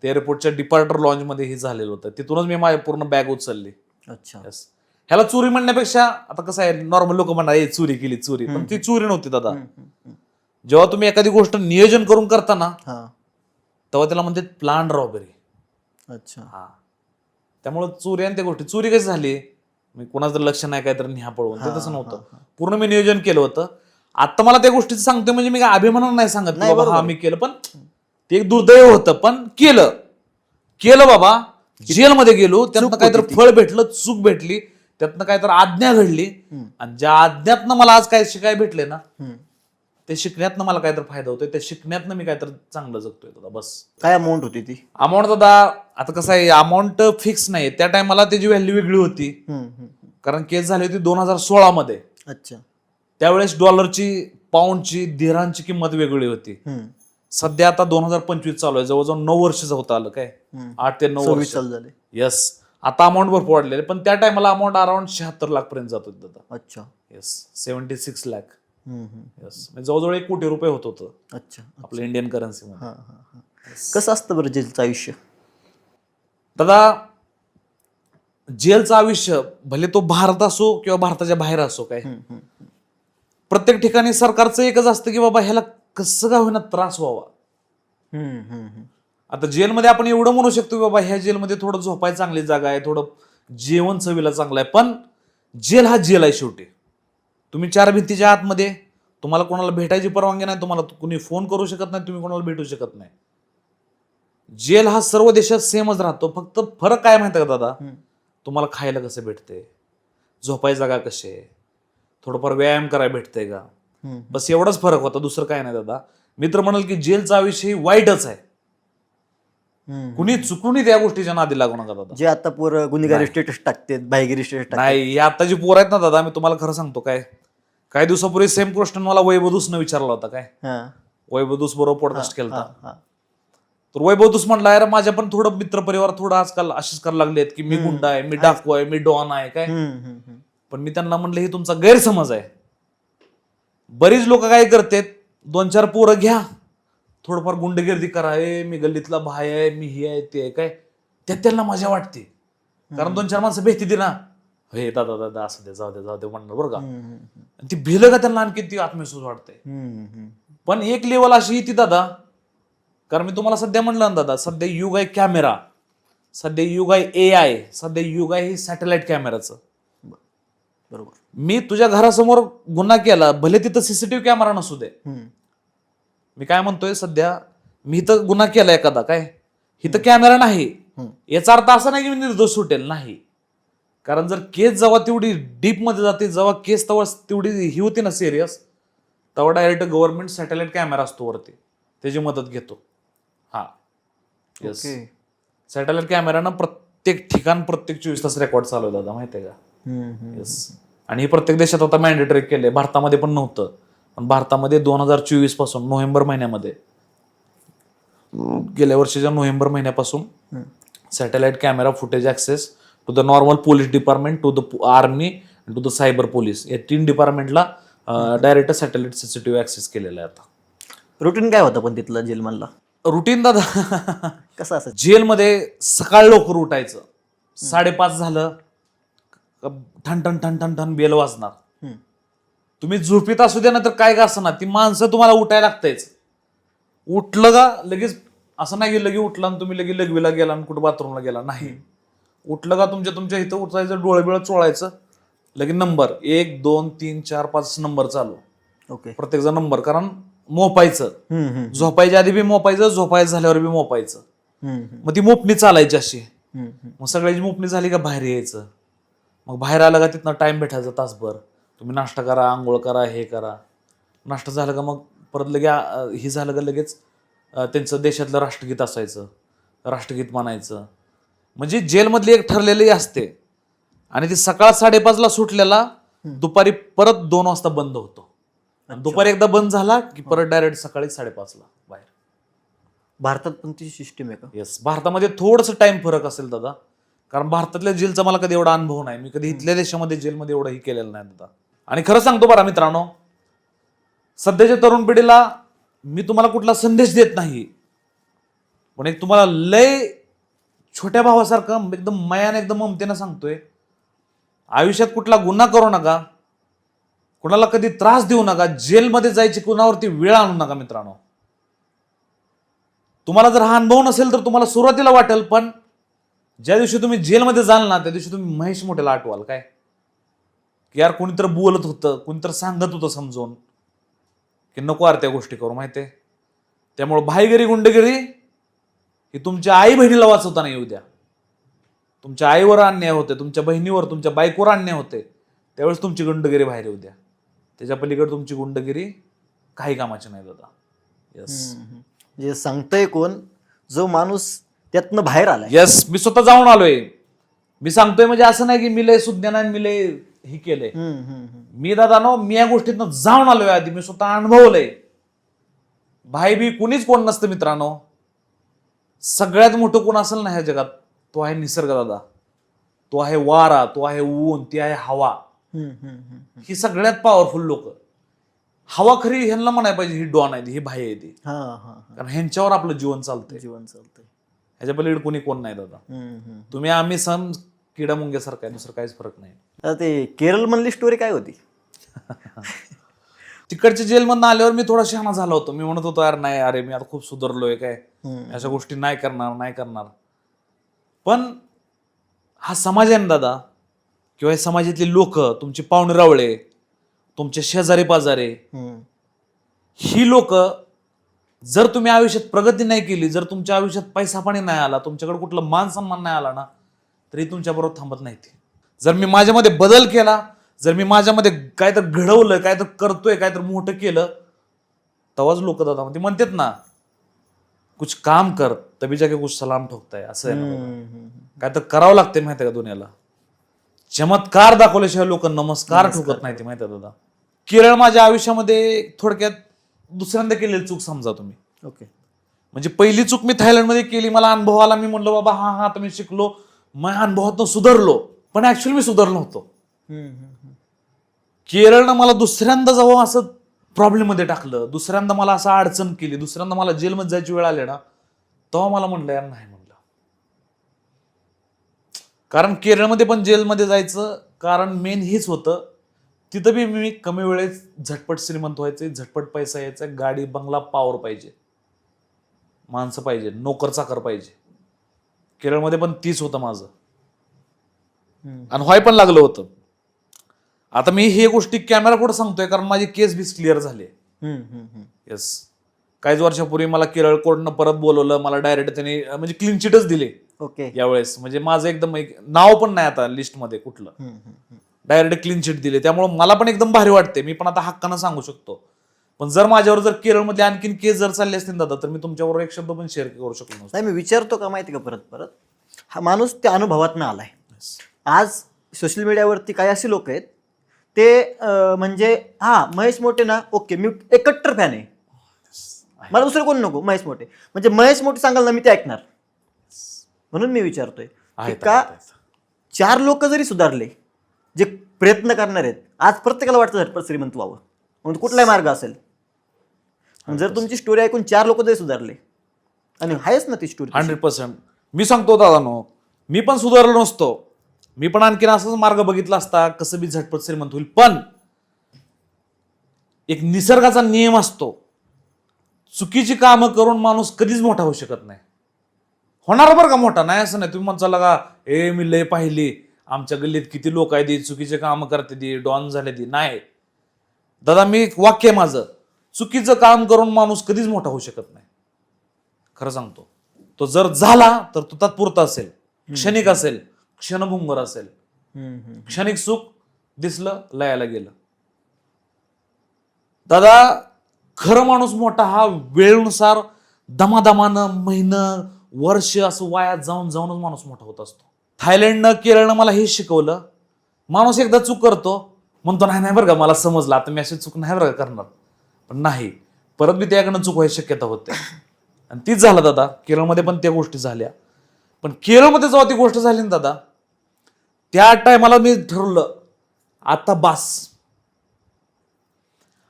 S1: त्या एअरपोर्टच्या डिपार्टर लॉन्च मध्ये हे झालेलं होतं. तिथूनच मी माझी पूर्ण बॅग उचलली.
S2: अच्छा.
S1: Yes. ह्याला चोरी म्हणण्यापेक्षा आता कसं आहे, नॉर्मल लोक म्हणणार हे चोरी केली चोरी, पण ती चोरी नव्हती दादा. जेव्हा तुम्ही एखादी गोष्ट नियोजन करून करता ना, तेव्हा त्याला म्हणतात प्लान रॉबरी.
S2: अच्छा.
S1: हा, त्यामुळे चोरी आणि त्या गोष्टी, चोरी कशी झाली, मी कोणाचं लक्ष नाही काय तर न्या पळवून, ते तसं नव्हतं. पूर्ण मी नियोजन केलं होतं. आता मला त्या गोष्टीचं सांगतोय म्हणजे मी काय अभिमानानं नाही सांगत की बाबा हा मी केलं, पण ते एक दुर्दैव होतं, पण केलं बाबा. जेलमध्ये गेलो, त्यातनं काहीतरी फळ भेटलं, चूक भेटली, त्यातनं काहीतरी आज्ञा घडली, आणि ज्या आज्ञातनं मला आज काय शिकाय भेटले ना, ते शिकण्यातनं मला काहीतरी फायदा होतोय, त्या शिकण्यातनं मी काहीतरी चांगलं जगतोय दादा. बस.
S2: काय अमाऊंट होती ती?
S1: अमाऊंट दादा आता कसं आहे, अमाऊंट फिक्स नाही. त्या टायमाला त्याची व्हॅल्यू वेगळी होती, कारण केस झाली होती 2016 मध्ये.
S2: अच्छा.
S1: त्यावेळेस डॉलरची, पाऊंडची, दिरांची किंमत वेगळी होती. सध्या आता 2025 चालू आहे, जवळजवळ 9 वर्षाचं होतं आलं काय, 8 ते 9 वर्ष
S2: झाले.
S1: येस. आता अमाऊंट भरपूर वाढलेली, पण त्या टायमाला अमाऊंट अराउंड 76 लाख पर्यंत जात होती दादा.
S2: अच्छा.
S1: येस, 76 लाख. येस, जवळजवळ 1 कोटी रुपये होत होतं.
S2: अच्छा.
S1: आपलं इंडियन करन्सी मध्ये.
S2: कसं असतं बरं जेलचं आयुष्य?
S1: दादा जेलचं आयुष्य, भले तो भारत असो किंवा भारताच्या बाहेर असो, काय प्रत्येक ठिकाणी सरकारचं एकच असतं की बाबा ह्याला कसं का होईना त्रास व्हावा. आता जेलमध्ये आपण एवढं म्हणू शकतो की बाबा ह्या जेलमध्ये थोडं झोपायला चांगली जागा आहे, थोडं जेवण चवीला चांगलं आहे, पण जेल हा जेल आहे शेवटी. तुम्ही 4 भिंतीच्या आतमध्ये, तुम्हाला कोणाला भेटायची परवानगी नाही, तुम्हाला कुणी फोन करू शकत नाही, तुम्ही कोणाला भेटू शकत नाही. जेल हा सर्व देशात सेमच राहतो, फक्त फरक काय माहिती का दादा, तुम्हाला खायला कसं भेटते, झोपायची जागा कशी आहे, थोडंफार व्यायाम करायला भेटतंय का, बस एवढाच फरक होता, दुसरं काय नाही दादा. मित्र म्हणाल की जेलचा आयुष्य वाईटच आहे, कुणी चुकूनही त्या गोष्टीच्या नादी लागू नका दादा.
S2: जे आता पोरं गुन्हेगारी स्टेटस टाकतात, बाहेगिरी स्टेटस टाकतात.
S1: नाही, ही आता जी पोर आहेत ना दादा, मी तुम्हाला खरं सांगतो, काय काही दिवसापूर्वी सेम क्वेश्चन मला वैभवदूसनं विचारला होता. काय वैभवदूस बरोबर पॉडकास्ट केला, तर वैभवदूस म्हणला यार माझ्या पण थोडं मित्रपरिवार थोडं आजकाल अशीच करायला लागलेत की मी गुंडा आहे, मी डाकू आहे, मी डॉन आहे, काय. पण मी त्यांना म्हणलं हे तुमचा गैरसमज आहे. बरीच लोक काय करतात, 2-4 पोरं घ्या, थोडंफार गुंडगिर्दी करा, मी गल्लीतला भाई आहे, मी ही आहे, ते आहे, काय त्यात त्यांना मजा वाटते, कारण 2-4 माणसं भेटते ना, हे दादा दादा असं दे, जाऊ दे म्हणणार बरं का. ती भिलं का त्यांना आणखी ती आत्मविश्वास वाटते. पण एक लेवल अशी ती दादा, कारण मी तुम्हाला सध्या म्हणलं ना दादा, सध्या युग आहे कॅमेरा, सध्या युग आहे AI, सध्या युग आहे हे सॅटेलाइट कॅमेराचं.
S2: बरोबर. मी
S1: तुझ्या घरासमोर गुन्हा केला, भले तिथं सीसीटीव्ही कॅमेरा नसू दे, मी काय म्हणतोय, सध्या मी इथं गुन्हा केला एखादा, काय इथं कॅमेरा नाही, याचा अर्थ असा नाही की मी निर्दोष सुटेल, नाही. कारण जर केस जेव्हा तेवढी डीप मध्ये जाते, जेव्हा केस तेवढी ही होती ना सिरियस, तेव्हा डायरेक्ट गव्हर्नमेंट सॅटेलाइट कॅमेरा असतो वरती, त्याची मदत घेतो. हा, येस, सॅटेलाइट कॅमेरानं प्रत्येक ठिकाण प्रत्येक 24 तास रेकॉर्ड चालू आहे दादा, माहितीये का. येस, आणि हे प्रत्येक देशात आता मॅन्डेटरी केले, भारतामध्ये पण नव्हतं, पण भारतामध्ये 2024 पासून नोव्हेंबर महिन्यामध्ये, गेल्या वर्षीच्या नोव्हेंबर महिन्यापासून satellite camera footage access to the normal police department, to the army, to the cyber police, या 3 डिपार्टमेंटला डायरेक्ट सॅटेलाइट सीसीटीव्ही ऍक्सेस केलेला आहे. आता
S2: रुटीन काय होतं पण तिथलं जेलमधला?
S1: रुटीन दादा
S2: कसं असं?
S1: जेलमध्ये सकाळ लवकर उठायचं, 5:30 झालं ठण ठण ठण ठण ठण बेल वाजणार. तुम्ही झोपीत असू द्या ना तर काय का असं, ती माणसं तुम्हाला उठायला लागतायच. उठलं का लगेच असं नाही की लगे उठला आणि तुम्ही लगे लघवीला गेला आणि कुठं बाथरूमला गेला, नाही. उठलं का तुमच्या इथं उठायचं, डोळे बिळ चोळायचं, लगे नंबर 1 2 3 4 5 नंबर चालू.
S2: ओके.
S1: प्रत्येकचा नंबर, कारण मोपायचं, झोपायच्या आधी बी मोपायचं, झोपायचं झाल्यावर बी मोपायचं. मग ती मोपणी चालायची अशी. मग सगळ्याची मोपणी झाली का बाहेर यायचं. मग बाहेर आलं का तिथनं टाइम भेटायचा तासभर, तुम्ही नाश्ता करा, आंघोळ करा, हे करा. नाश्ता झालं का मग परत लगे हे झालं का लगेच त्यांचं देशातलं राष्ट्रगीत असायचं, राष्ट्रगीत म्हणायचं. म्हणजे जेलमधली एक ठरलेली असते, आणि ती सकाळ 5:30ला सुटलेला दुपारी परत 2 वाजता बंद होतो. दुपारी एकदा बंद झाला की परत डायरेक्ट सकाळी 5:30ला बाहेर.
S2: भारतात पण ती सिस्टीम आहे का?
S1: येस, भारतामध्ये थोडंसं टाइम फरक असेल दादा, कारण भारतातल्या जेलचा मला कधी एवढा अनुभव नाही, मी कधी इथल्या देशामध्ये जेलमध्ये एवढंही केलेलं नाही दादा. आणि खरं सांगतो बरं मित्रांनो, सध्याच्या तरुण पिढीला मी तुम्हाला कुठला संदेश देत नाही, पण एक तुम्हाला लय छोट्या भावासारखं एकदम मायाने एकदम ममतेनं सांगतोय, आयुष्यात कुठला गुन्हा करू नका, कुणाला कधी त्रास देऊ नका, जेलमध्ये जायची कुणावरती वेळ आणू नका मित्रांनो. तुम्हाला जर हा अनुभव नसेल तर तुम्हाला सुरुवातीला वाटेल, पण ज्या दिवशी तुम्ही जेलमध्ये जाल ना त्या दिवशी तुम्ही महेश मोठेला आठवाल काय की यार कोणीतरी बोलत होतं, कोणीतरी सांगत होतं समजून की नको यार त्या गोष्टी करू माहितीये. त्यामुळे भाईगिरी गुंडगिरी ही तुमच्या आई बहिणीला वाचवता नाही येऊ द्या. तुमच्या आईवर अन्याय होते, तुमच्या बहिणीवर, तुमच्या बायकोवर अन्याय होते, त्यावेळेस तुमची गुंडगिरी बाहेर येऊ द्या. त्याच्या पलीकडे तुमची गुंडगिरी काही कामाची नाही दादा. येस
S2: जे सांगतोय कोण, जो माणूस त्यातनं बाहेर आलाय.
S1: येस, मी स्वतः जाऊन आलोय. मी सांगतोय म्हणजे असं नाही की मी लय सुज्ञान मी लय हे केलंय. मी दादा मी या गोष्टीतनं जाऊन आलोय, आधी मी स्वतः अनुभवलंय. भाई बी कुणीच कोण नसतं मित्रांनो. सगळ्यात मोठं कोण असेल ना ह्या जगात तो आहे निसर्ग दादा. तो आहे वारा, तो आहे ऊन, ती आहे हवा. ही सगळ्यात पॉवरफुल लोक. हवा खरी ह्यांना म्हणायला पाहिजे ही डॉन आहे, ही भाई आहे ती, कारण ह्यांच्यावर आपलं जीवन चालतंय. ह्याच्या पलीकडे कोणी कोण नाही दादा. तुम्ही आम्ही सण किडा मुंग्यासारखा आहे, दुसरं काहीच फरक नाही.
S2: ते केरळ मधली स्टोरी काय होती?
S1: तिकडच्या जेलमधनं आल्यावर मी थोडा शहाणा झाला होतो. मी म्हणत होतो यार नाही, अरे मी आता खूप सुधारलोय, काय अशा गोष्टी नाही करणार. पण हा समाज आहे ना दादा, किंवा हे समाजातले लोक, तुमचे पाहुणे रावळे, तुमचे शेजारी पाजारे, ही लोक जर तुम्ही आयुष्यात प्रगती नाही केली, जर तुमच्या आयुष्यात पैसा पाणी नाही आला, तुमच्याकडे कुठलं मान सन्मान नाही आला ना, तरी तुमच्याबरोबर थांबत नाही. जर मी माझ्यामध्ये बदल केला, जर मी माझ्यामध्ये काय तर घडवलं, काय तर करतोय, काय तर मोठं केलं, तेव्हाच लोक दादा ते म्हणतात ना, कुछ काम कर तभी जाके कुछ सलाम ठोकताय. असं आहे ना, काय तर करावं लागते माहिती आहे का दुनियाला. चमत्कार दाखवल्याशिवाय लोक नमस्कार ठोकत नाही, ते माहिती आहे दादा. केरळ माझ्या आयुष्यामध्ये थोडक्यात दुसऱ्यांदा केलेली चूक समजा तुम्ही.
S2: ओके.
S1: म्हणजे पहिली चूक मी थायलंडमध्ये केली, मला अनुभव आला, मी म्हणलो बाबा हा आता मी शिकलो, माझ्या अनुभवातून सुधारलो. पण ऍक्च्युअली मी सुधारलो होतो. केरळनं मला दुसऱ्यांदा जेव्हा असं प्रॉब्लेम मध्ये टाकलं, दुसऱ्यांदा मला असं अडचण केली, दुसऱ्यांदा मला जेलमध्ये जायची वेळ आली ना, तेव्हा मला म्हणलं यार नाही म्हणलं. कारण केरळमध्ये पण जेलमध्ये जायचं कारण मेन हेच होतं, तिथं बी मी कमी वेळेत झटपट श्रीमंत व्हायचे, झटपट पैसा यायचा, गाडी बंगला पॉवर पाहिजे, माणसं पाहिजे, नोकर चाकर पाहिजे. केरळमध्ये पण तीच होतं माझं, आणि व्हाय पण लागलं होतं. आता मी हे गोष्टी कॅमेरा पुढे सांगतोय कारण माझी केस बीस क्लिअर झाली. येस, काहीच वर्षापूर्वी मला केरळ कोर्टनं परत बोलवलं, मला डायरेक्ट त्यांनी म्हणजे क्लीन चिटच दिले.
S2: ओके.
S1: यावेळेस म्हणजे माझं एकदम नाव पण नाही आता लिस्टमध्ये कुठलं, डायरेक्ट क्लीन चिट दिले. त्यामुळे मला पण एकदम भारी वाटते, मी पण आता हक्कानं सांगू शकतो. पण जर माझ्यावर जर केरळमध्ये आणखीन केस जर चालले असतील दादा, तर मी तुमच्याबरोबर एक शब्द पण शेअर करू शकलो नसतो.
S2: नाही, मी विचारतो का माहिती का परत हा माणूस त्या अनुभवातनं आलाय. आज सोशल मीडियावरती काही असे लोक आहेत ते म्हणजे महेश मोठे ना, ओके मी एक कट्टर फॅन आहे, मला दुसरं कोण नको, महेश मोठे म्हणजे महेश मोठे सांगाल ना मी ते ऐकणार. म्हणून मी विचारतोय का 4 लोक जरी सुधारले, जे प्रयत्न करणार आहेत, आज प्रत्येकाला वाटतं झटपट श्रीमंत व्हावं, म्हणजे कुठलाही मार्ग असेल. जर तुमची स्टोरी ऐकून 4 लोक जरी सुधारले, आणि आहेच ना ती स्टोरी
S1: 100%. मी सांगतो दादा मी पण सुधारलो नसतो, मी पण आणखीन असाच मार्ग बघितला असता, कसं बी झटपट श्रीमंत होईल. पण एक निसर्गाचा नियम असतो, चुकीची कामं करून माणूस कधीच मोठा होऊ शकत नाही. होणार बरं का मोठा, नाही असं नाही. तुम्ही म्हणता लगा मी लय पाहिली, आमच्या गल्लीत किती लोक आहेत चुकीचे कामं करते, डॉन झाले ती. नाही दादा, मी एक वाक्य आहे माझं, चुकीचं काम करून माणूस कधीच मोठा होऊ शकत नाही. खरं सांगतो, तो जर झाला तर तो तात्पुरता असेल, क्षणिक असेल, क्षणभंगुर असेल. क्षणिक सुख दिसलं, लयाला गेलं. दादा खरं माणूस मोठा हा वेळेनुसार दमादमानं, महिनं, वर्ष असं वायात जाऊनच माणूस मोठा होत असतो. थायलंडनं केरळनं मला हे शिकवलं, माणूस एकदा चूक करतो, म्हणतो नाही बरं का मला समजलं, आता मी अशी चूक नाही बरं का करणार, पण नाही, परत मी त्याकडनं चूक व्हायची शक्यता होते. आणि तीच झालं दादा, केरळमध्ये पण त्या गोष्टी झाल्या. पण केरळमध्ये जेव्हा ती गोष्ट झाली ना दादा, त्या टायमाला मी ठरवलं आता बास,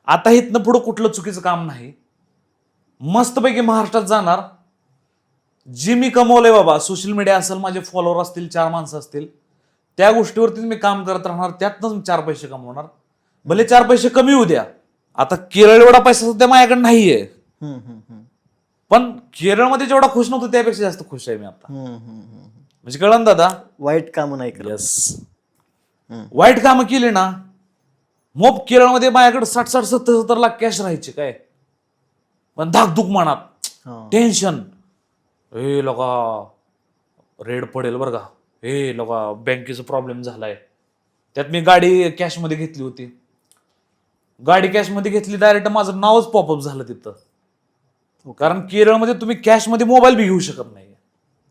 S1: आता इथनं पुढं कुठलं चुकीचं काम नाही, मस्तपैकी महाराष्ट्रात जाणार. जी मी कमवलंय बाबा, सोशल मीडिया असेल, माझे फॉलोअर असतील, 4 माणसं असतील, त्या गोष्टीवरतीच मी काम करत राहणार. त्यातनंच मी 4 पैसे कमवणार. भले 4 पैसे कमी होऊ द्या. आता केरळ एवढा पैसा सध्या माझ्याकडे नाहीये, पण केरळमध्ये जेवढा खुश नव्हतो त्यापेक्षा जास्त खुश आहे मी आता. म्हणजे कळलं ना दादा.
S2: वाईट काम नाही करत.
S1: यस, वाईट कामं केली ना, मोप केरळमध्ये माझ्याकडे 60-70 लाख कॅश राहायचे काय, पण धाकधूक मनात, टेन्शन, हे लोका रेड पडेल बरं का, हे लोका बँकेचा प्रॉब्लेम झालाय. त्यात मी गाडी कॅशमध्ये घेतली होती. गाडी कॅशमध्ये घेतली, डायरेक्ट माझं नावच पॉपअप झालं तिथं. कारण केरळमध्ये तुम्ही कॅशमध्ये मोबाईल बी घेऊ शकत नाही.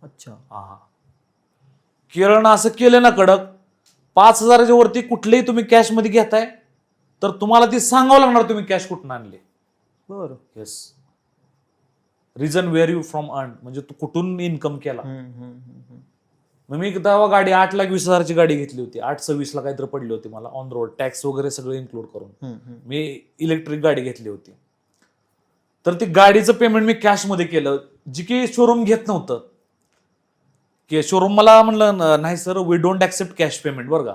S2: अच्छा.
S1: हा, केरळनं असं केलं ना कडक, 5,000च्या वरती कुठलेही तुम्ही कॅशमध्ये घेताय तर तुम्हाला ती सांगावं लागणार तुम्ही कॅश कुठून आणले.
S2: बरं.
S1: Yes, reason where you from earn, म्हणजे तू कुठून इन्कम केला. मग मी तेव्हा गाडी 8,20,000ची गाडी घेतली होती. 8,26,000 काहीतरी पडली होती मला ऑन रोड, टॅक्स वगैरे सगळं इन्क्लूड करून. मी इलेक्ट्रिक गाडी घेतली होती. तर ती गाडीचं पेमेंट मी कॅशमध्ये केलं, जी की शोरूम घेत नव्हतं. की शोरूम मला म्हणलं नाही sir, we don't accept cash payment. बरं का,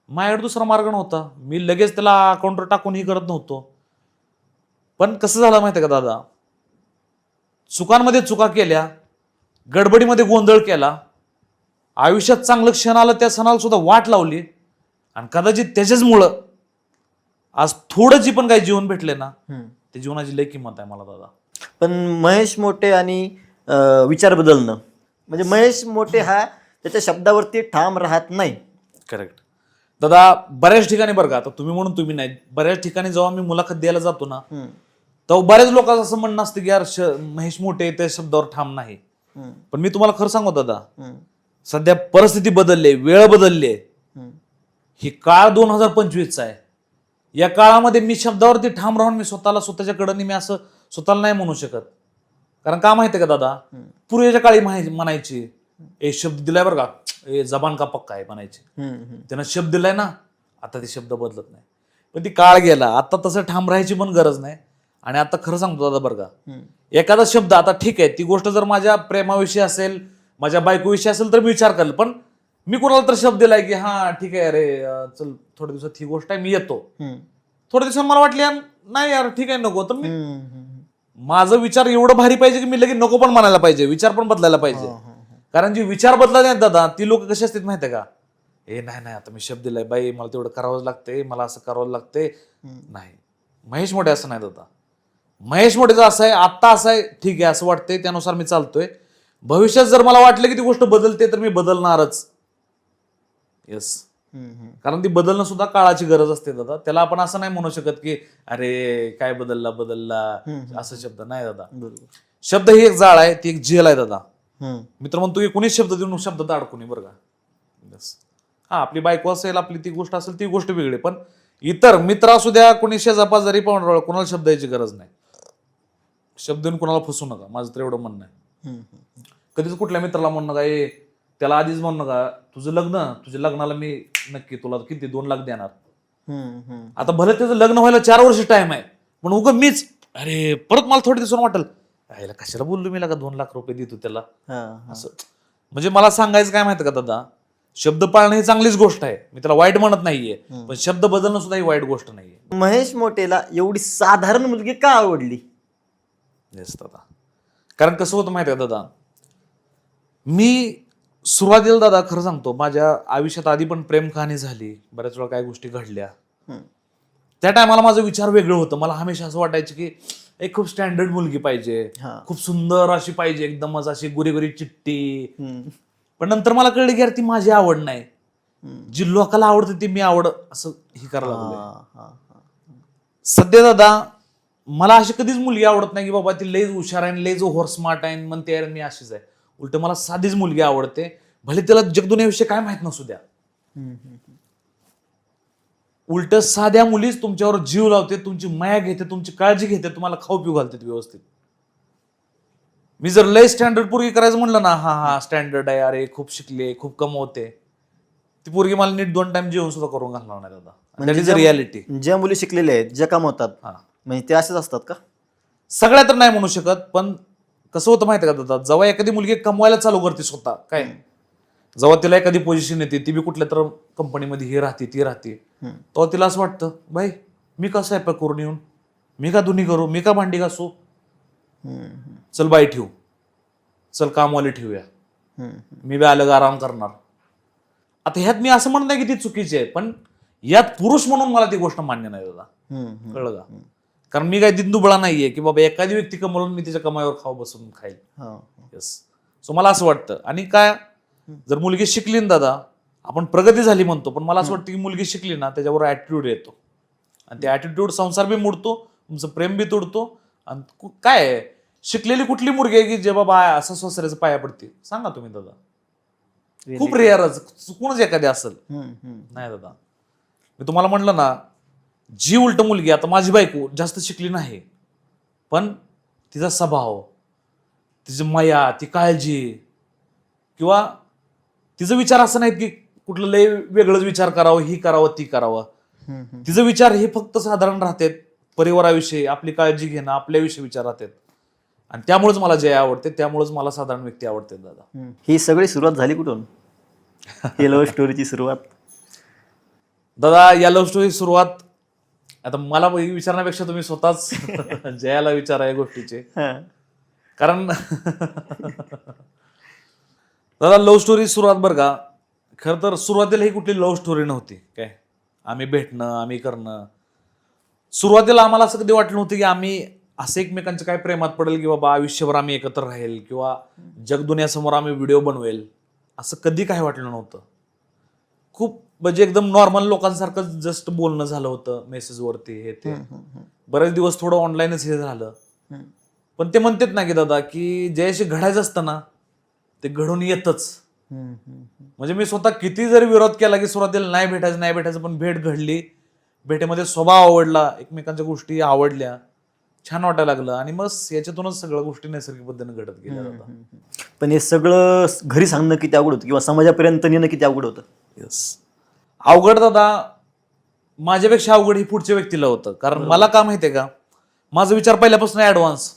S1: माझ्याकडे दुसरा मार्ग नव्हता. मी लगेच त्याला अकाउंटवर टाकूनही करत नव्हतो. पण कसं झालं माहिती आहे का दादा, चुकांमध्ये चुका केल्या, गडबडीमध्ये गोंधळ केला, आयुष्यात चांगलं क्षण आलं त्या क्षणाला सुद्धा वाट लावली, आणि कदाचित त्याच्याचमुळं आज थोडं जी पण काही जीवन भेटले ना, त्या जीवनाची लई किंमत आहे मला दादा.
S2: पण महेश मोठे आणि विचार बदलणं, म्हणजे महेश मोठे हा त्याच्या शब्दावरती ठाम राहत नाही.
S1: करेक्ट दादा. बऱ्याच ठिकाणी बरं का, आता तुम्ही म्हणून तुम्ही नाही, बऱ्याच ठिकाणी जेव्हा मी मुलाखत द्यायला जातो ना, तेव्हा बऱ्याच लोकांचं असं म्हणणं असतं की यार महेश मोठे त्या शब्दावर ठाम नाही. पण मी तुम्हाला खरं सांगू दादा, सध्या परिस्थिती बदलली, वेळ बदलली. ही काळ 2025चा आहे. या काळामध्ये मी शब्दावरती ठाम राहून मी स्वतःच्या कडनी मी असं स्वतःला नाही म्हणू शकत. कारण का माहितीये का दादा, पूर्वीच्या काळी म्हणायची ए शब्द दिलाय बरं का, ए जबान का पक्का आहे म्हणायची. त्यानं शब्द दिलाय ना, आता ते शब्द बदलत नाही. पण ती काळ गेला, आता तसं ठाम राहायची पण गरज नाही. आणि आता खरं सांगतो दादा बरं का, एखादा शब्द आता ठीक आहे, ती गोष्ट जर माझ्या प्रेमाविषयी असेल, माझ्या बायकोविषयी असेल तर मी विचार करेल. पण मी कोणाला तर शब्द दिलाय की हा ठीक आहे अरे चल थोड्या दिवसात ही गोष्ट आहे, मी येतो. थोड्या दिवसांनी मला वाटली नाही यार ठीक आहे नको, तर मी माझं विचार एवढं भारी पाहिजे की मी लगेच नको पण म्हणायला पाहिजे, विचार पण बदलायला पाहिजे. कारण जी विचार बदलायला नाही दादा, ती लोक कशी असतात माहितीये का, ए नाही आता मी शब्द दिलाय बाई, मला तेवढं करावंच लागतंय, मला असं करावं लागतंय. नाही, महेश मोठे असं नाही दादा. महेश मोठेचं असं आहे, आत्ता असं आहे ठीक आहे, असं वाटतंय त्यानुसार मी चालतोय. भविष्यात जर मला वाटलं की ती गोष्ट बदलते तर मी बदलणारच. येस, कारण ती बदलणं सुद्धा काळाची गरज असते दादा. त्याला आपण असं नाही म्हणू शकत की अरे काय बदलला असं शब्द नाही दादा. शब्द ही एक जाळ आहे, ती एक जेल आहे दादा. मित्र म्हणतो की कोणीच शब्द देऊन शब्दात अडकू नये बरं का. हा, आपली बायको असेल, आपली ती गोष्ट असेल, ती गोष्ट वेगळी. पण इतर मित्र असू द्या, कोणी शेजापाजारी पाहुणे, कोणाला शब्द द्यायची गरज नाही. शब्द देऊन कोणाला फसू नका, माझं तर एवढं म्हणणं आहे. कधीच कुठल्या मित्राला म्हणू नका, त्याला आधीच म्हणू नका तुझ्या लग्नाला मी नक्की तुला किती 2 लाख देणार. आता भले त्याचं लग्न व्हायला 4 वर्ष टाइम आहे, पण उगा मीच अरे परत मला थोड्या दिवसांनी वाटेल यायला कशाला बोललो मी, 2 लाख रुपये देतो त्याला असं. म्हणजे मला सांगायचं काय माहिती का दादा, शब्द पाळणं ही चांगलीच गोष्ट आहे, मी त्याला वाईट म्हणत नाहीये, पण शब्द बदलणं सुद्धा ही वाईट गोष्ट नाहीये.
S2: महेश मोठेला एवढी साधारण मुलगी का आवडली?
S1: येस दादा, कारण कसं होतं माहिती का दादा, मी सुरुवातीला दादा खरं सांगतो, माझ्या आयुष्यात आधी पण प्रेम कहाणी झाली, बऱ्याच वेळा काही गोष्टी घडल्या. त्या टायमाला माझं विचार वेगळं होतं. मला हमेशा असं वाटायचं की एक खूप स्टँडर्ड मुलगी पाहिजे, खूप सुंदर अशी पाहिजे, एकदमच अशी गुरी चिट्टी. पण नंतर मला कळलं की यार ती माझी आवड नाही, जी लोकांना आवडते ती मी आवड असं हे करायला लागलोय. सध्या दादा मला अशी कधीच मुलगी आवडत नाही की बाबा ती लईच हुशार आहे, लईच ओव्हर स्मार्ट आहे, म्हणते यार मी अशीच आहे. उलट मला साधीच मुलगी आवडते, भले त्याला जगदुनियाविषयी काय माहित नसू द्या. उलट साध्या मुलीच तुमच्यावर जीव लावते, तुमची माया घेते, तुमची काळजी घेते, तुम्हाला खाऊ पिऊ घालते व्यवस्थित. मी जर लय स्टँडर्ड पोरगी करायचं म्हणलं ना, हा स्टँडर्ड आहे, अरे खूप शिकले, खूप कमवते, ती पोरगी मला नीट 2 टाइम जेवण सुद्धा करून घालणार नाही दादा. That is a reality.
S2: ज्या मुली शिकलेल्या आहेत, ज्या कमवतात, म्हणजे ते असेच असतात का?
S1: सगळ्या तर नाही म्हणू शकत, पण कसं होतं माहिती का दादा, जेव्हा एखादी मुलगी कमवायला चालू करते स्वतः काय, जेव्हा तिला एखादी पोझिशन येते, ती बी कुठल्या तर कंपनीमध्ये हे राहते ती राहते, तेव्हा तिला असं वाटतं बाई मी का स्वयंपाक करून येऊन, मी का धुनी करू, मी का भांडी घासू, चल बाई ठेवू, चल कामवाली ठेवूया, मी बी आलं आराम करणार. आता ह्यात मी असं म्हणत नाही की ती चुकीची आहे, पण यात पुरुष म्हणून मला ती गोष्ट मान्य नाही दादा. कळलं का? कारण मी काही दिंदुबळा नाहीये की बाबा एखादी व्यक्ती कमवून मी तिच्या कमाईवर खाऊ बसून खाईल. येस. सो मला असं वाटतं. आणि काय, जर मुलगी शिकली ना दादा, आपण प्रगती झाली म्हणतो, पण मला असं वाटतं की मुलगी शिकली ना त्याच्यावर ऍटिट्यूड येतो, आणि ते ऍटिट्यूड संसार बी मोडतो, तुमचं प्रेम बी तोडतो. आणि काय आहे, शिकलेली कुठली मुलगी आहे की जे बाबा असं सासऱ्याचं पाया पडते, सांगा तुम्ही दादा. खूप रेअरच, चुकूनच एखादी असेल. नाही दादा, मी तुम्हाला म्हणलं ना, जी उलट मुलगी, आता माझी बायको जास्त शिकली नाही, पण तिचा स्वभाव, तिची माया, ती काळजी, किंवा तिचा विचार असं नाहीत की कुठलं लय वेगळंच विचार करावं, ही करावं ती करावं. तिचं विचार हे फक्त साधारण राहतात, परिवाराविषयी आपली काळजी घेणं, आपल्याविषयी विचार राहतात. आणि त्यामुळेच मला जय आवडते, त्यामुळेच मला साधारण व्यक्ती आवडते दादा.
S2: ही सगळी सुरुवात झाली कुठून, ही लव्ह स्टोरीची सुरुवात?
S1: दादा या लव्ह स्टोरी सुरुवात, आता मला विचारण्यापेक्षा तुम्ही स्वतःच जयाला विचारा या गोष्टीचे. कारण दादा लव्ह स्टोरी सुरुवात बरं का, खरं तर सुरुवातीला ही कुठली लव्ह स्टोरी नव्हती. काय आम्ही भेटणं, आम्ही करणं, सुरुवातीला आम्हाला असं कधी वाटलं नव्हतं की आम्ही असं एकमेकांच्या काय प्रेमात पडेल की बाबा आयुष्यभर आम्ही एकत्र राहील किंवा जगदुनियासमोर आम्ही व्हिडिओ बनवेल, असं कधी काही वाटलं नव्हतं. खूप म्हणजे एकदम नॉर्मल लोकांसारखं जस्ट बोलणं झालं होतं मेसेजवरती, हे ते. बरेच दिवस थोडं ऑनलाईनच हे झालं, पण ते म्हणतात ना की दादा की जयाशी घडायचं असतं ना ते घडून येतच. म्हणजे मी स्वतः किती जरी विरोध केला की सुरुवातीला नाही भेटायचं, पण भेट घडली, भेटेमध्ये स्वभाव आवडला, एकमेकांच्या गोष्टी आवडल्या, छान वाटायला लागलं, आणि मग याच्यातूनच सगळ्या गोष्टी नैसर्गिक पद्धतीने घडत गेल्या दादा.
S2: पण हे सगळं घरी सांगणं किती अवघड होतं किंवा समाजापर्यंत नेणं किती अवघड होतं?
S1: येस, अवघड दादा, माझ्यापेक्षा अवघड ही पुढच्या व्यक्तीला होतं. कारण मला का माहितीये का, माझा विचार पहिल्यापासून ऍडव्हान्स.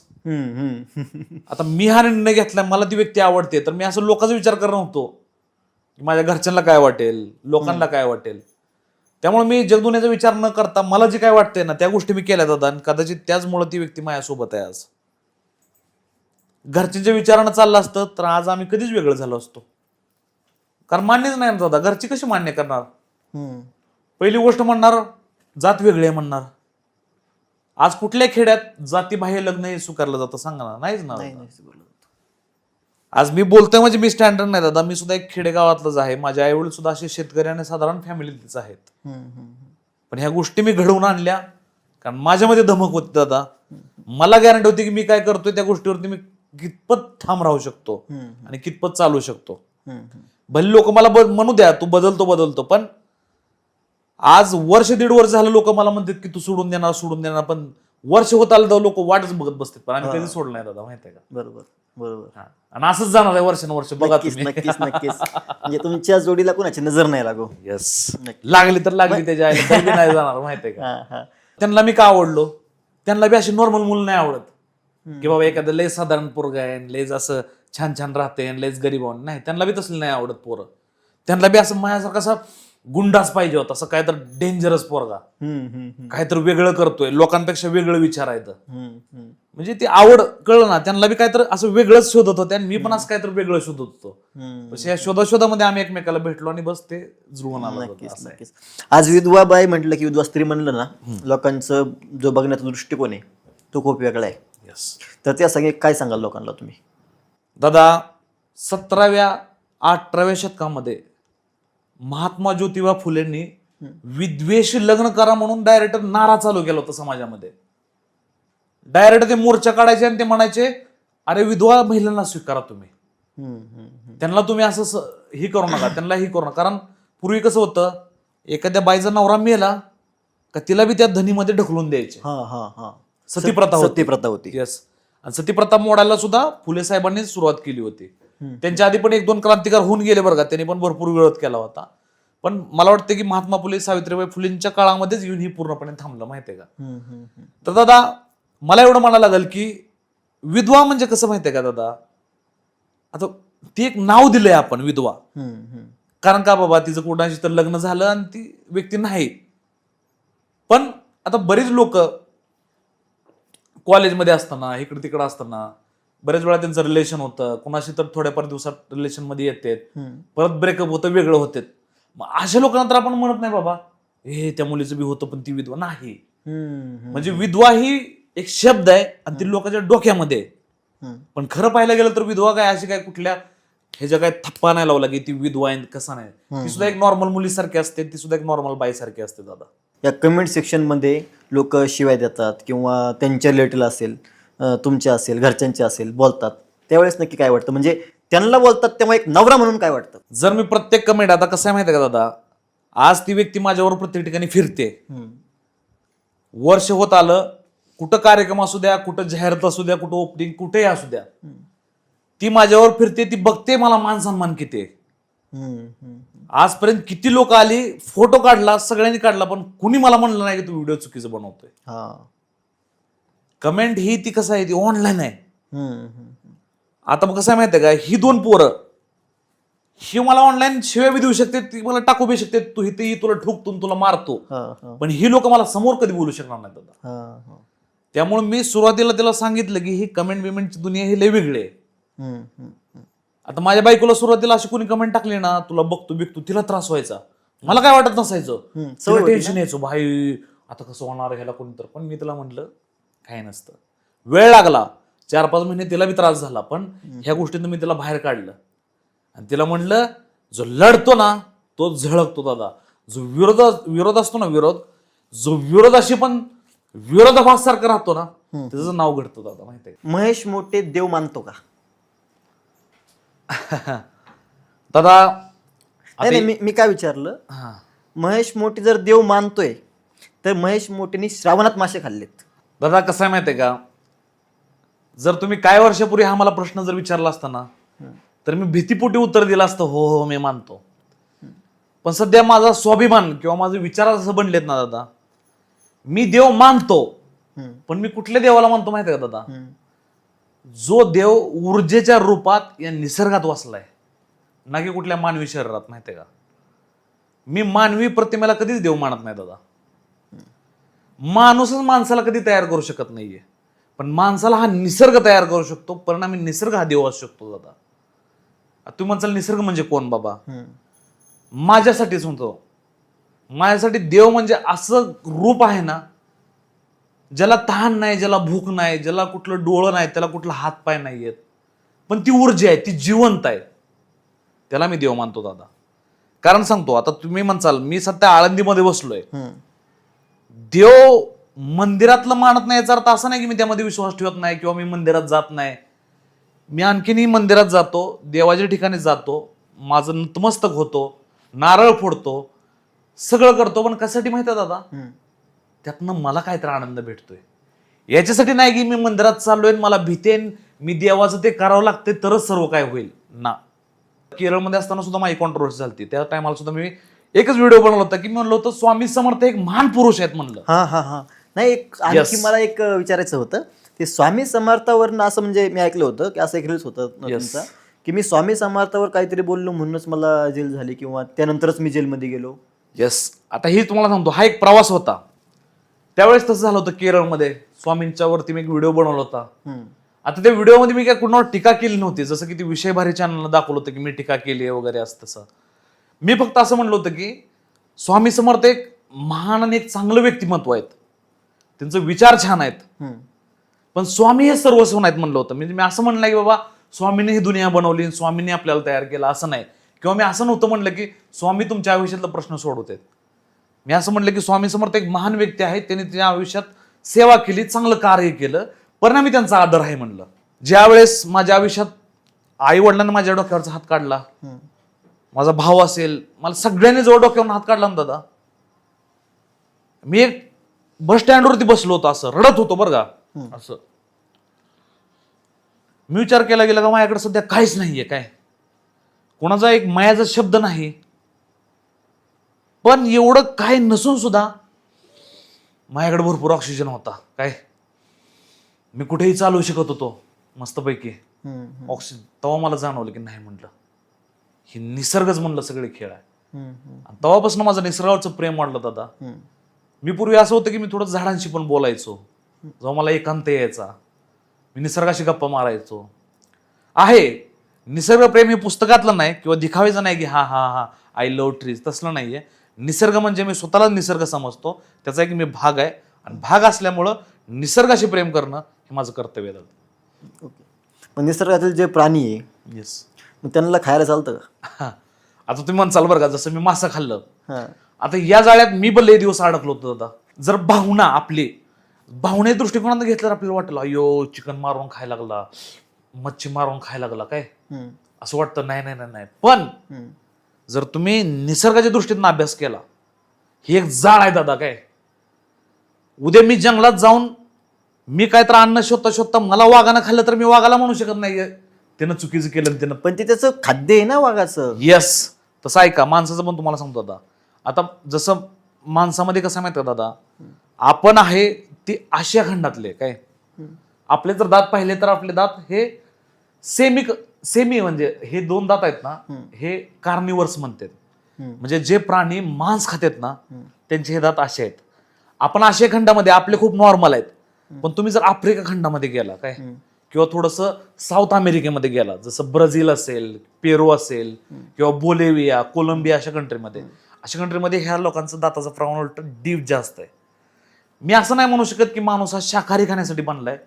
S1: आता मी हा निर्णय घेतला, मला ती व्यक्ती आवडते, तर मी असं लोकांचा विचार करत नव्हतो की माझ्या घरच्यांना काय वाटेल, लोकांना काय वाटेल. त्यामुळे मी जगदुनियाचा विचार न करता मला जे काय वाटतंय ना त्या गोष्टी मी केल्या दादा, आणि कदाचित त्याचमुळे ती व्यक्ती माझ्यासोबत आहे आज. घरच्यांच्या विचारानं चाललं असतं तर आज आम्ही कधीच वेगळं झालो असतो. कारण मान्यच नाही ना दादा, घरची कशी मान्य करणार. पहिली गोष्ट म्हणणार जात वेगळी आहे म्हणणार. आज कुठल्या खेड्यात जातीबाह्य लग्न हे स्वीकारलं जातं, सांगा ना? नाहीच ना. आज मी बोलतोय म्हणजे मी स्टँडर्ड नाही दादा, मी सुद्धा एक खेडेगावातलंच आहे, माझे आई वडील सुद्धा असे शेतकरी आणि साधारण फॅमिलीतच आहेत. पण ह्या गोष्टी मी घडवून आणल्या कारण माझ्यामध्ये धमक होती दादा. मला गॅरंटी होती की मी काय करतोय त्या गोष्टीवरती मी कितपत ठाम राहू शकतो आणि कितपत चालू शकतो. भले लोक मला म्हणू द्या तू बदलतो, पण आज वर्ष दीड वर्ष झालं लोक मला म्हणतात की तू सोडून देणार, पण वर्ष होत आलं तर लोक वाटच बघत बसतात, पण आम्ही कधी सोडलं नाही दादा, माहिती आहे का?
S2: बरोबर.
S1: आणि असंच जाणार आहे वर्षानुवर्ष. बघा तुम्ही.
S2: नक्कीच. म्हणजे तुमच्या जोडीला कोणाची नजर नाही लागो.
S1: येस, लागली तर लागली, त्याच्या आईला तरी बी नाही जाणार, माहितीये का? त्यांना मी का आवडलो, त्यांना बी अशी नॉर्मल मुलं नाही आवडत की बाबा एखादं लय साधारण पोरग आहे, लयच असं छान छान राहते, लयच गरीब नाही, त्यांना बी तसलं नाही आवडत पोरं. त्यांना बी असं माझ्यासारखं असं गुंडाच पाहिजे होता, असं काय तर डेंजरस पोरगा, काहीतरी वेगळं करतोय, लोकांपेक्षा वेगळं विचारायचं. म्हणजे ती आवड कळलं ना, त्यांना बी काहीतरी असं वेगळंच शोधत होते आणि मी पण असं काहीतरी वेगळं शोधत होतो. या शोधामध्ये आम्ही एकमेकाला भेटलो आणि बस ते जुळून आलं.
S2: नक्कीच. आज विधवा बाई म्हटलं की विधवा स्त्री म्हणलं ना, लोकांचं जो बघण्याचा दृष्टिकोन आहे तो खूप वेगळा आहे. तर त्या सगळे काय सांगाल लोकांना तुम्ही?
S1: दादा 17व्या-18व्या शतकामध्ये महात्मा ज्योतिबा फुलेंनी विधवेशी लग्न करा म्हणून डायरेक्ट नारा चालू केला होता समाजामध्ये. डायरेक्ट ते मोर्चा काढायचे आणि ते म्हणायचे अरे विधवा महिलांना स्वीकारा तुम्ही, त्यांना तुम्ही असं ही करू नका, त्यांना ही करू नका. कारण पूर्वी कसं होतं, एखाद्या बाईचा नवरा मेला का तिला बी त्या धनीमध्ये ढकलून द्यायचे. सतीप्रथा होती. येस, आणि सतीप्रथा मोडायला सुद्धा फुले साहेबांनी सुरुवात केली होती. त्यांच्या आधी पण 1-2 क्रांतिकार होऊन गेले बरं का, त्यांनी पण भरपूर विरोध केला होता. पण मला वाटतं की महात्मा फुले, सावित्रीबाई फुलेंच्या काळामध्येच येऊन ही पूर्णपणे थांबलं, माहितीये का? तर दादा मला एवढं म्हणायला लागेल की विधवा म्हणजे कसं माहितीये का दादा, आता ते एक नाव दिलंय आपण विधवा, कारण का बाबा तिचं कोणाशी तर लग्न झालं आणि ती व्यक्ती नाही. पण आता बरीच लोक कॉलेजमध्ये असताना इकडे तिकडे असताना बरेच वेळा त्यांचं रिलेशन होतं, कोणाशी तर थोड्याफार दिवसात रिलेशन मध्ये येते, परत ब्रेकअप होतं, वेगळं होते. मग अशा लोकांना तर आपण म्हणत नाही बाबा हे त्या मुलीचं बी होतं पण ती विधवा नाही. म्हणजे विधवा ही एक शब्द आहे आणि ती लोकांच्या डोक्यामध्ये आहे. पण खरं पाहायला गेलं तर विधवा काय अशी काय कुठल्या ह्याच्या काय थप्पा नाही लावला की ती विधवा आहे कसा नाही. ती सुद्धा एक नॉर्मल मुलीसारखी असते, ती सुद्धा एक नॉर्मल बाईसारखी असते दादा.
S2: या कमेंट सेक्शनमध्ये लोक शिवाय देतात किंवा त्यांच्या रिलेटेड असेल, तुमच्या असेल, घरच्यांच्या असेल, बोलतात. त्यावेळेस नक्की काय वाटतं, म्हणजे त्यांना बोलतात तेव्हा एक नवरा म्हणून काय वाटतं?
S1: जर मी प्रत्येक कमेंट, आता कसं आहे माहिती आहे का दादा, आज ती व्यक्ती माझ्यावर प्रत्येक ठिकाणी फिरते, वर्ष होत आलं, कुठं कार्यक्रम असू द्या, कुठं जाहिरात असू द्या, कुठं ओपनिंग कुठेही असू द्या, ती माझ्यावर फिरते, ती बघते मला मान सन्मान किती आहे. आजपर्यंत किती लोक आली, फोटो काढला, सगळ्यांनी काढला, पण कुणी मला म्हणलं नाही की तू व्हिडिओ चुकीचं बनवतोय. कमेंट ही ती कसं आहे, ती ऑनलाईन आहे. आता मग कसं आहे माहितीये का, ही दोन पोरं ही मला ऑनलाईन शिव्या बी देऊ शकते, ती मला टाकू बी शकते, तू इथे तुला ठुकतो तुला मारतो, पण ही लोक मला समोर कधी बोलू शकणार नाही दादा. त्यामुळे मी सुरुवातीला तिला सांगितलं की ही कमेंट बिमेंटची दुनिया ही लय वेगळी आहे. आता माझ्या बायकोला सुरुवातीला अशी कोणी कमेंट टाकली ना, तुला बघतो बिकतो, तिला त्रास व्हायचा, मला काय वाटत नसायचं, टेन्शन यायचं भाई आता कसं होणार ह्याला कोणी तर. पण मी तिला म्हटलं काय नसतं, वेळ लागला 4-5 महिने, तिला बी त्रास झाला, पण ह्या गोष्टीतून मी तिला बाहेर काढलं आणि तिला म्हणलं जो लढतो ना तो झळकतो दादा, जो विरोध असतो ना, जो विरोधाशी पण विरोधाभासारखं राहतो ना, त्याचं नाव घडतं दादा. माहिती आहे
S2: महेश मोठे देव मानतो का?
S1: दादा
S2: नाही, मी काय विचारलं, महेश मोठे जर देव मानतोय तर महेश मोठेनी श्रावणात मासे खाल्लेत.
S1: दादा कसं आहे माहितीये का, जर तुम्ही काय वर्षापूर्वी हा मला प्रश्न जर विचारला असता ना, तर मी भीतीपोटी उत्तर दिलं असतं हो हो मी मानतो. पण सध्या माझा स्वाभिमान किंवा माझे विचार असं बनलेत ना दादा, मी देव मानतो, पण मी कुठल्या देवाला मानतो माहितीये का दादा, जो देव ऊर्जेच्या रूपात या निसर्गात वसलाय, ना की कुठल्या मानवी शरीरात. माहितीये का, मी मानवी प्रतिमेला कधीच देव मानत नाही दादा. माणूसच माणसाला कधी तयार करू शकत नाहीये, पण माणसाला हा निसर्ग तयार करू शकतो, परिणामी निसर्ग हा देव असू शकतो दादा. तुम्ही म्हणसाल निसर्ग म्हणजे कोण बाबा, माझ्यासाठीच म्हणतो, माझ्यासाठी देव म्हणजे असं रूप आहे ना, ज्याला तहान नाही, ज्याला भूक नाही, ज्याला कुठलं डोळं नाही, त्याला कुठला हात पाय नाहीयेत, पण ती ऊर्जा आहे, ती जिवंत आहे, त्याला मी देव मानतो दादा. कारण सांगतो, आता तुम्ही म्हणसाल मी सध्या आळंदीमध्ये बसलोय, देव मंदिरातलं मानत नाही याचा अर्थ असा नाही की मी त्यामध्ये विश्वास ठेवत नाही किंवा मी मंदिरात जात नाही. मी आणखीनही मंदिरात जातो, देवाच्या ठिकाणी जातो, माझं नतमस्तक होतो, नारळ फोडतो, सगळं करतो. पण कशासाठी माहिती आहे दादा, त्यातनं मला काहीतरी आनंद भेटतोय. याच्यासाठी नाही की मी मंदिरात चाललोय, मला भीतेन मी देवाचं ते करावं लागते तरच सर्व काय होईल ना. केरळमध्ये असताना सुद्धा माझी कॉन्ट्रोवर्सी झाली. त्या टायमाला सुद्धा मी एकच व्हिडिओ बनवला होता की मी म्हणलो होतं स्वामी समर्थ एक महान पुरुष आहेत म्हणलं.
S2: नाही, आणखी मला एक विचारायचं होतं, ते स्वामी समर्थावरनं असं म्हणजे मी ऐकलं होतं की असं एक रील्स होतं तुमचा की मी स्वामी समर्थावर काहीतरी बोललो म्हणूनच मला जेल झाली किंवा त्यानंतरच मी जेलमध्ये गेलो.
S1: येस, आता ही तुम्हाला सांगतो, हा एक प्रवास होता. त्यावेळेस तसं झालं होतं केरळमध्ये, स्वामींच्या वरती मी एक व्हिडिओ बनवला होता. आता त्या व्हिडिओमध्ये मी काय कुणावर टीका केली नव्हती, जसं की ती विषयभारी चॅनलला दाखवलं होतं की मी टीका केली आहे वगैरे असं तसं. मी फक्त असं म्हणलं होतं की स्वामी समर्थ एक महान आणि एक चांगलं व्यक्तिमत्व आहेत, त्यांचे विचार छान आहेत, पण स्वामी हे सर्वस्व नाहीत म्हणलं होतं. म्हणजे मी असं म्हणलं की बाबा स्वामीने ही दुनिया बनवली, स्वामीने आपल्याला तयार केलं असं नाही, किंवा मी असं नव्हतं म्हणलं की स्वामी तुमच्या आयुष्यातला प्रश्न सोडवतात. मी असं म्हणलं की स्वामी समर्थ एक महान व्यक्ती आहेत, त्यांनी त्यांच्या आयुष्यात सेवा केली, चांगलं कार्य केलं, परिणामी त्यांचा आदर आहे म्हणलं. ज्यावेळेस माझ्या आयुष्यात आई वडिलांनी माझ्या डोक्यावरचा हात काढला, माझा भाऊ असेल, मला सगळ्यांनी जवळ डोक्यावरून हात काढला ना दादा, मी एक बस स्टँडवरती बसलो होतो, असं रडत होतो बरं का. असं मी विचार केला गेला का माझ्याकडे सध्या काहीच नाहीये, काय कोणाचा एक मायाचा शब्द नाही, पण एवढं काय नसून सुद्धा माझ्याकडे भरपूर ऑक्सिजन होता. काय मी कुठेही चालू शकत होतो मस्तपैकी
S2: हम्म,
S1: ऑक्सिजन. तेव्हा मला जाणवलं की नाही, म्हणलं ही निसर्गच म्हणलं सगळे खेळ आहे.
S2: हम्म,
S1: आणि तेव्हापासून माझं निसर्गावरचं प्रेम वाढलं दादा.
S2: हम्म,
S1: मी पूर्वी असं होतं की मी थोडं झाडांशी पण बोलायचो, जेव्हा मला एकांत यायचा मी निसर्गाशी गप्पा मारायचो. आहे निसर्ग प्रेम हे पुस्तकातलं नाही किंवा दिखावायचं नाही की हा हा हा आय लव्ह ट्रीज, तसलं नाहीये. निसर्ग म्हणजे मी स्वतःला निसर्ग समजतो, त्याचा एक मी भाग आहे आणि भाग असल्यामुळं निसर्गाशी प्रेम करणं हे माझं कर्तव्य आहे दादा.
S2: ओके. पण निसर्गातील जे प्राणी आहे
S1: येस.
S2: मग त्यांना खायला चालतं का?
S1: आता तुम्ही म्हणसाल बरं का, जसं मी मासा खाल्लं,
S2: हा.
S1: आता या जाळ्यात मी पण लय दिवस अडकलो होतो दादा. जर भावना आपली भावने दृष्टिकोनात घेतलं तर आपल्याला वाटलं अयो चिकन मारून खायला लागला, मच्छी मारून खायला लागला काय,
S2: हम्म,
S1: असं वाटतं. नाही नाही नाही नाही. पण
S2: हम्म,
S1: जर तुम्ही निसर्गाच्या दृष्टीने अभ्यास केला, ही एक जाळ आहे दादा. काय उद्या मी जंगलात जाऊन मी काय तर अन्न शोधता शोधता मला वाघानं खाल्लं तर मी वाघाला म्हणू शकत नाही त्यानं चुकीचं केलं त्यानं.
S2: पण ते त्याचं खाद्य आहे ना वाघाचं.
S1: येस, तसं ऐका माणसाचं पण तुम्हाला सांगतो दादा. आता जसं माणसामध्ये कसं माहिती का दादा, आपण आहे ते आशिया खंडातले. काय आपले जर दात पाहिले तर आपले दात हे सेमी म्हणजे हे 2 दात आहेत ना, हे कार्निवर्स म्हणतात. म्हणजे जे प्राणी मांस खातात ना त्यांचे हे दात असे आहेत. आपण आशिया खंडामध्ये आपले खूप नॉर्मल आहेत. पण तुम्ही जर आफ्रिका खंडामध्ये गेला काय किंवा थोडंसं साऊथ अमेरिकेमध्ये गेला, जसं ब्राझील असेल, पेरू असेल किंवा बोलेविया, कोलंबिया, अशा कंट्रीमध्ये ह्या लोकांचं दाताचं प्रमाण उलट डीप जास्त आहे. मी असं नाही म्हणू शकत की माणूस हा शाकाहारी खाण्यासाठी बनलाय,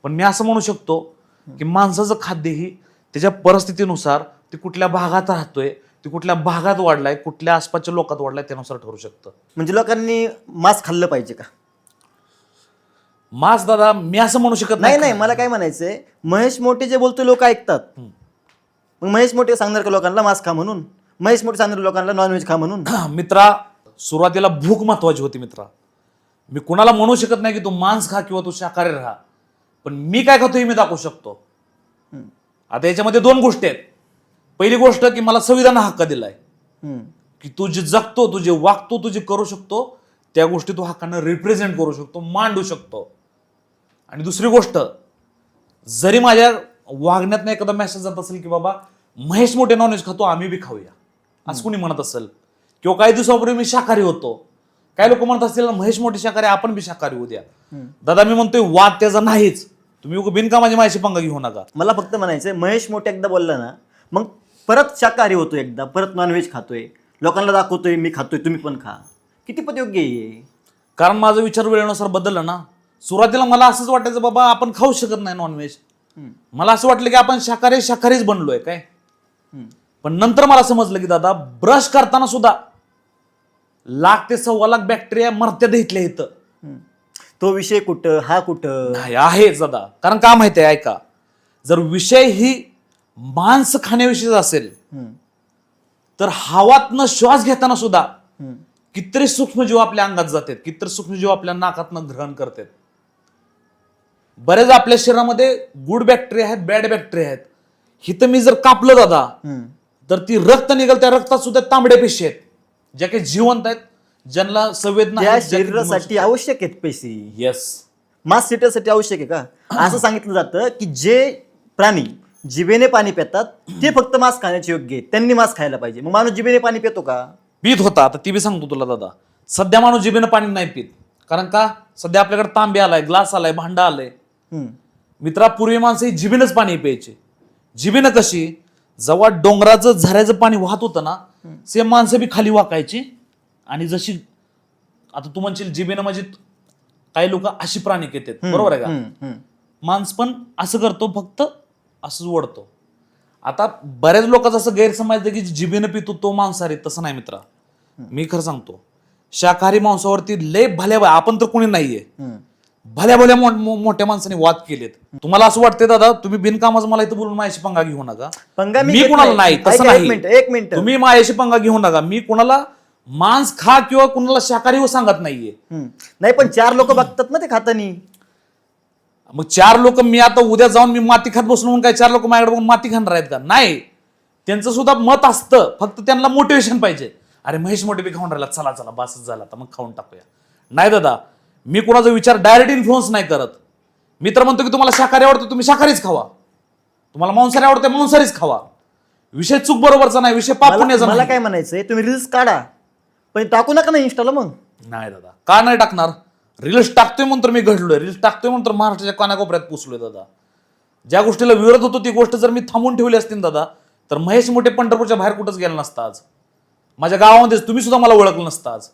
S1: पण मी असं म्हणू शकतो की माणसाचं खाद्य ही त्याच्या परिस्थितीनुसार, ते कुठल्या भागात राहतोय, ते कुठल्या भागात वाढलाय, कुठल्या आसपासच्या लोकात वाढलाय त्यानुसार ठरू शकतं.
S2: म्हणजे लोकांनी मांस खाल्लं पाहिजे का?
S1: मांस दादा मी असं म्हणू शकत
S2: नाही नाही, मला काय म्हणायचंय, महेश मोठे जे बोलतो लोक ऐकतात. मग महेश मोठे सांगणार का लोकांना मांस खा म्हणून? महेश मोठे सांगणार लोकांना नॉनव्हेज खा म्हणून?
S1: मित्रा, सुरुवातीला भूक महत्वाची होती मित्रा. मी कुणाला म्हणू शकत नाही की तू मांस खा किंवा तू शाकाहारी राहा, पण मी काय खातो हे मी दाखवू शकतो. आता याच्यामध्ये 2 गोष्टी आहेत. पहिली गोष्ट की मला संविधान हक्क दिलाय की तू जे जगतो, तू जे वागतो, तू जे करू शकतो त्या गोष्टी तू हक्कानं रिप्रेझेंट करू शकतो, मांडू शकतो. आणि दुसरी गोष्ट, जरी माझ्या वागण्यात एखादा मेसेज जात असेल की बाबा महेश मोठे नॉनव्हेज खातो आम्ही बी खाऊया, असं कोणी म्हणत असेल, किंवा काही दिवसापूर्वी मी शाकाहारी होतो, काही लोक म्हणत असतील महेश मोठे शाकाहारी आपण बी शाकाहारी होऊ द्या. दादा मी म्हणतोय वाद त्याचा नाहीच. तुम्ही बिनकामाची माझी पंगा घेऊ नका.
S2: मला फक्त म्हणायचंय, महेश मोठे एकदा बोलला ना, मग परत शाकाहारी होतोय, एकदा परत नॉनव्हेज खातोय, लोकांना दाखवतोय मी खातोय तुम्ही पण खा. किती पद योग्य आहे?
S1: कारण माझा विचार वेळेनुसार बदलला ना. सुरुवातीला मला असंच वाटायचं बाबा आपण खाऊ शकत नाही नॉनव्हेज. मला असं वाटलं की आपण शाकाहारीच बनलोय काय. पण नंतर मला समजलं की दादा ब्रश करताना सुद्धा 1,00,000 ते 1,25,00,000 बॅक्टेरिया मरत्यात इथल्या इथं.
S2: तो विषय कुठं, हा कुठं
S1: नाही आहेच दादा. कारण का माहिती आहे, ऐका, जर विषय ही मांस खाण्याविषयीच असेल तर हवातनं श्वास घेताना सुद्धा कितीतरी सूक्ष्मजीव आपल्या अंगात जातात, कितीतरी सूक्ष्मजीव आपल्या नाकातनं ग्रहण करतात. बरेच आपल्या शरीरामध्ये गुड बॅक्टेरिया आहेत, बॅड बॅक्टेरिया आहेत. हिथं मी जर कापलं दादा तर ती रक्त निघेल, त्या रक्तात सुद्धा तांबड्या पेशी आहेत ज्या काही जिवंत आहेत, ज्यांना संवेदना
S2: त्या
S1: आहेत, ज्या की
S2: शरीरासाठी आवश्यक आहेत पैसे.
S1: येस,
S2: मांस शरीरासाठी आवश्यक आहे का? असं सांगितलं जातं की जे प्राणी जिभेने पाणी पितात ते फक्त मांस खाण्याचे योग्य आहेत, त्यांनी मांस खायला पाहिजे. मग माणूस जिभेने पाणी पितो का?
S1: पीत होता. आता ती बी सांगतो तुला दादा, सध्या माणूस जिभेनं पाणी नाही पित. कारण का, सध्या आपल्याकडे तांबे आलाय, ग्लास आलाय, भांडा आलंय. मित्रा, पूर्वी माणसं ही जिभेनंच पाणी प्यायचे. जिभेनं कशी, जेव्हा डोंगराचं झऱ्याचं पाणी वाहत होतं ना, सेम माणसं बी खाली वाकायची. आणि जशी आता तू म्हणशील जिभेनं म्हणजे काही लोक अशी प्राणी येतात, बरोबर आहे का? माणूस पण असं करतो, फक्त असंच ओढतो. आता बऱ्याच लोकांचं असं गैरसमज आहे की जिभेनं पितो तो मांसाहारी. तसं नाही मित्रा, मी खरं सांगतो, शाकाहारी मांसावरती लय भल्या, आपण तर कोणी नाहीये, भल्या मोठ्या माणसाने वाद केलेत. तुम्हाला असं वाटतंय दादा तुम्ही बिनकामाचं मला इथं बोलून माझ्याशी पंगा घेऊ नका.
S2: मी
S1: कुणाला नाही, तसं नाही.
S2: एक मिनिट,
S1: तुम्ही माझ्याशी पंगा घेऊ नका. मी कुणाला मांस खा किंवा कुणाला शाकाहारी हो सांगत नाहीये.
S2: नाही, पण 4 लोक बघतात ना ते खातानी.
S1: मग 4 लोक, मी आता उद्या जाऊन मी माती खात बसलो म्हणून काय 4 लोक माझ्याकडे बघून माती खाणार आहेत का? नाही, त्यांचं सुद्धा मत असतं, फक्त त्यांना मोटिवेशन पाहिजे. अरे महेश मोठे बी खाऊन राहिला, चला चला बसच झाला, तर मग खाऊन टाकूया. नाही दादा, मी कुणाचा विचार डायरेक्ट इन्फ्लुअन्स नाही करत. मी तर म्हणतो की तुम्हाला शाकाहारी आवडतं तुम्ही शाकाहारीच खावा, तुम्हाला मांसाहारी आवडतं मांसाहारीच खावा. विषय चूक बरोबरचा नाही, विषय पाप पुण्याचा
S2: मला
S1: नाही.
S2: काय म्हणायचंय, तुम्ही रील्स काढा पण टाकू नका ना इंस्टाला. मग
S1: नाही दादा, का नाही टाकणार? रील्स टाकतोय म्हणून मी घडलोय, रील्स टाकतोय म्हणून महाराष्ट्राच्या कानाकोपऱ्यात पोचलोय दादा. ज्या गोष्टीला विरोध होतो ती गोष्ट जर मी थांबून ठेवली असती दादा, तर महेश मोठे पंढरपूरच्या बाहेर कुठंच गेला नसता आज. माझ्या गावामध्येच तुम्ही सुद्धा मला ओळखलं नसतं आज.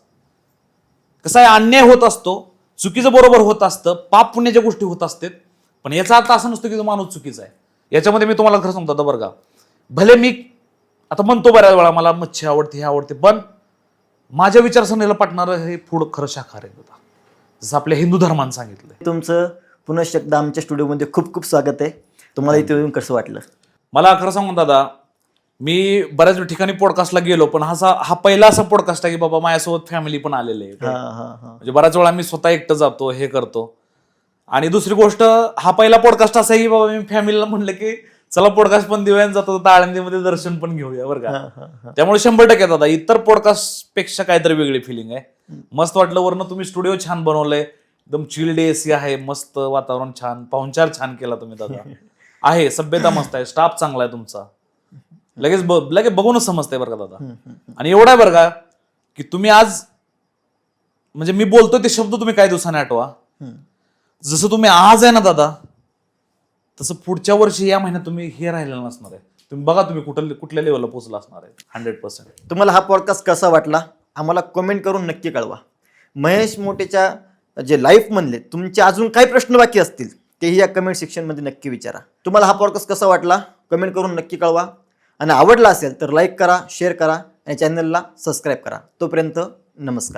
S1: कसं आहे, अन्याय होत असतो, चुकीचं बरोबर होत असतं, पाप पुण्याच्या गोष्टी होत असतात, पण याचा अर्थ असा नसतो की तो माणूस चुकीचा आहे. याच्यामध्ये मी तुम्हाला खरं सांगतो आता बरं का, भले मी आता म्हणतो बऱ्याच वेळा मला मच्छी आवडते, हे आवडते, पण माझ्या विचारसरणीला पटणारं हे फूड खरं शाकाहारी आहे दादा, जसं आपल्या हिंदू धर्मानं सांगितलंय.
S2: तुमचं पुन्हा एकदा आमच्या स्टुडिओमध्ये खूप खूप स्वागत आहे. तुम्हाला इथे येऊन कसं वाटलं?
S1: मला खरं सांगून दादा, मी बऱ्याच ठिकाणी पॉडकास्टला गेलो, पण हा पहिला असा पॉडकास्ट आहे की बाबा माझ्यासोबत फॅमिली पण आलेले आहे. म्हणजे बऱ्याच वेळा मी स्वतः एकटं जातो, हे करतो. आणि दुसरी गोष्ट, हा पहिला पॉडकास्ट असा आहे की बाबा मी फॅमिलीला म्हणलं की चला पॉडकास्ट पण देऊया, जातो आळंदीमध्ये दर्शन पण घेऊया बरं का. त्यामुळे 100% दादा इतर पॉडकास्ट पेक्षा काहीतरी वेगळी फिलिंग आहे. मस्त वाटलं. वरनं तुम्ही स्टुडिओ छान बनवलंय, एकदम चिल्ड एसी आहे, मस्त वातावरण छान, पाहुणचार छान केला तुम्ही दादा. आहे सभ्यता मस्त आहे, स्टाफ चांगला आहे तुमचा, लगेच बघूनच समजतंय बरं का दादा. आणि एवढा आहे बरं का की तुम्ही आज म्हणजे मी बोलतोय ते शब्द तुम्ही काही दिवसांनी आठवा. जसं तुम्ही आज आहे ना दादा, तसं पुढच्या वर्षी या महिन्यात तुम्ही हे राहिलेलं नसणार आहे. तुम्ही बघा तुम्ही कुठल्या लेवलला पोहोचला असणार आहे 100%.
S2: तुम्हाला हा पॉडकास्ट कसा वाटला आम्हाला कमेंट करून नक्की कळवा. महेश मोठेच्या जे लाईफ मधले तुमचे अजून काही प्रश्न बाकी असतील तेही या कमेंट सेक्शनमध्ये नक्की विचारा. तुम्हाला हा पॉडकास्ट कसा वाटला कमेंट करून नक्की कळवा. आणि आवडला असेल तर लाईक करा, शेअर करा आणि चॅनलला सबस्क्राईब करा. तोपर्यंत नमस्कार.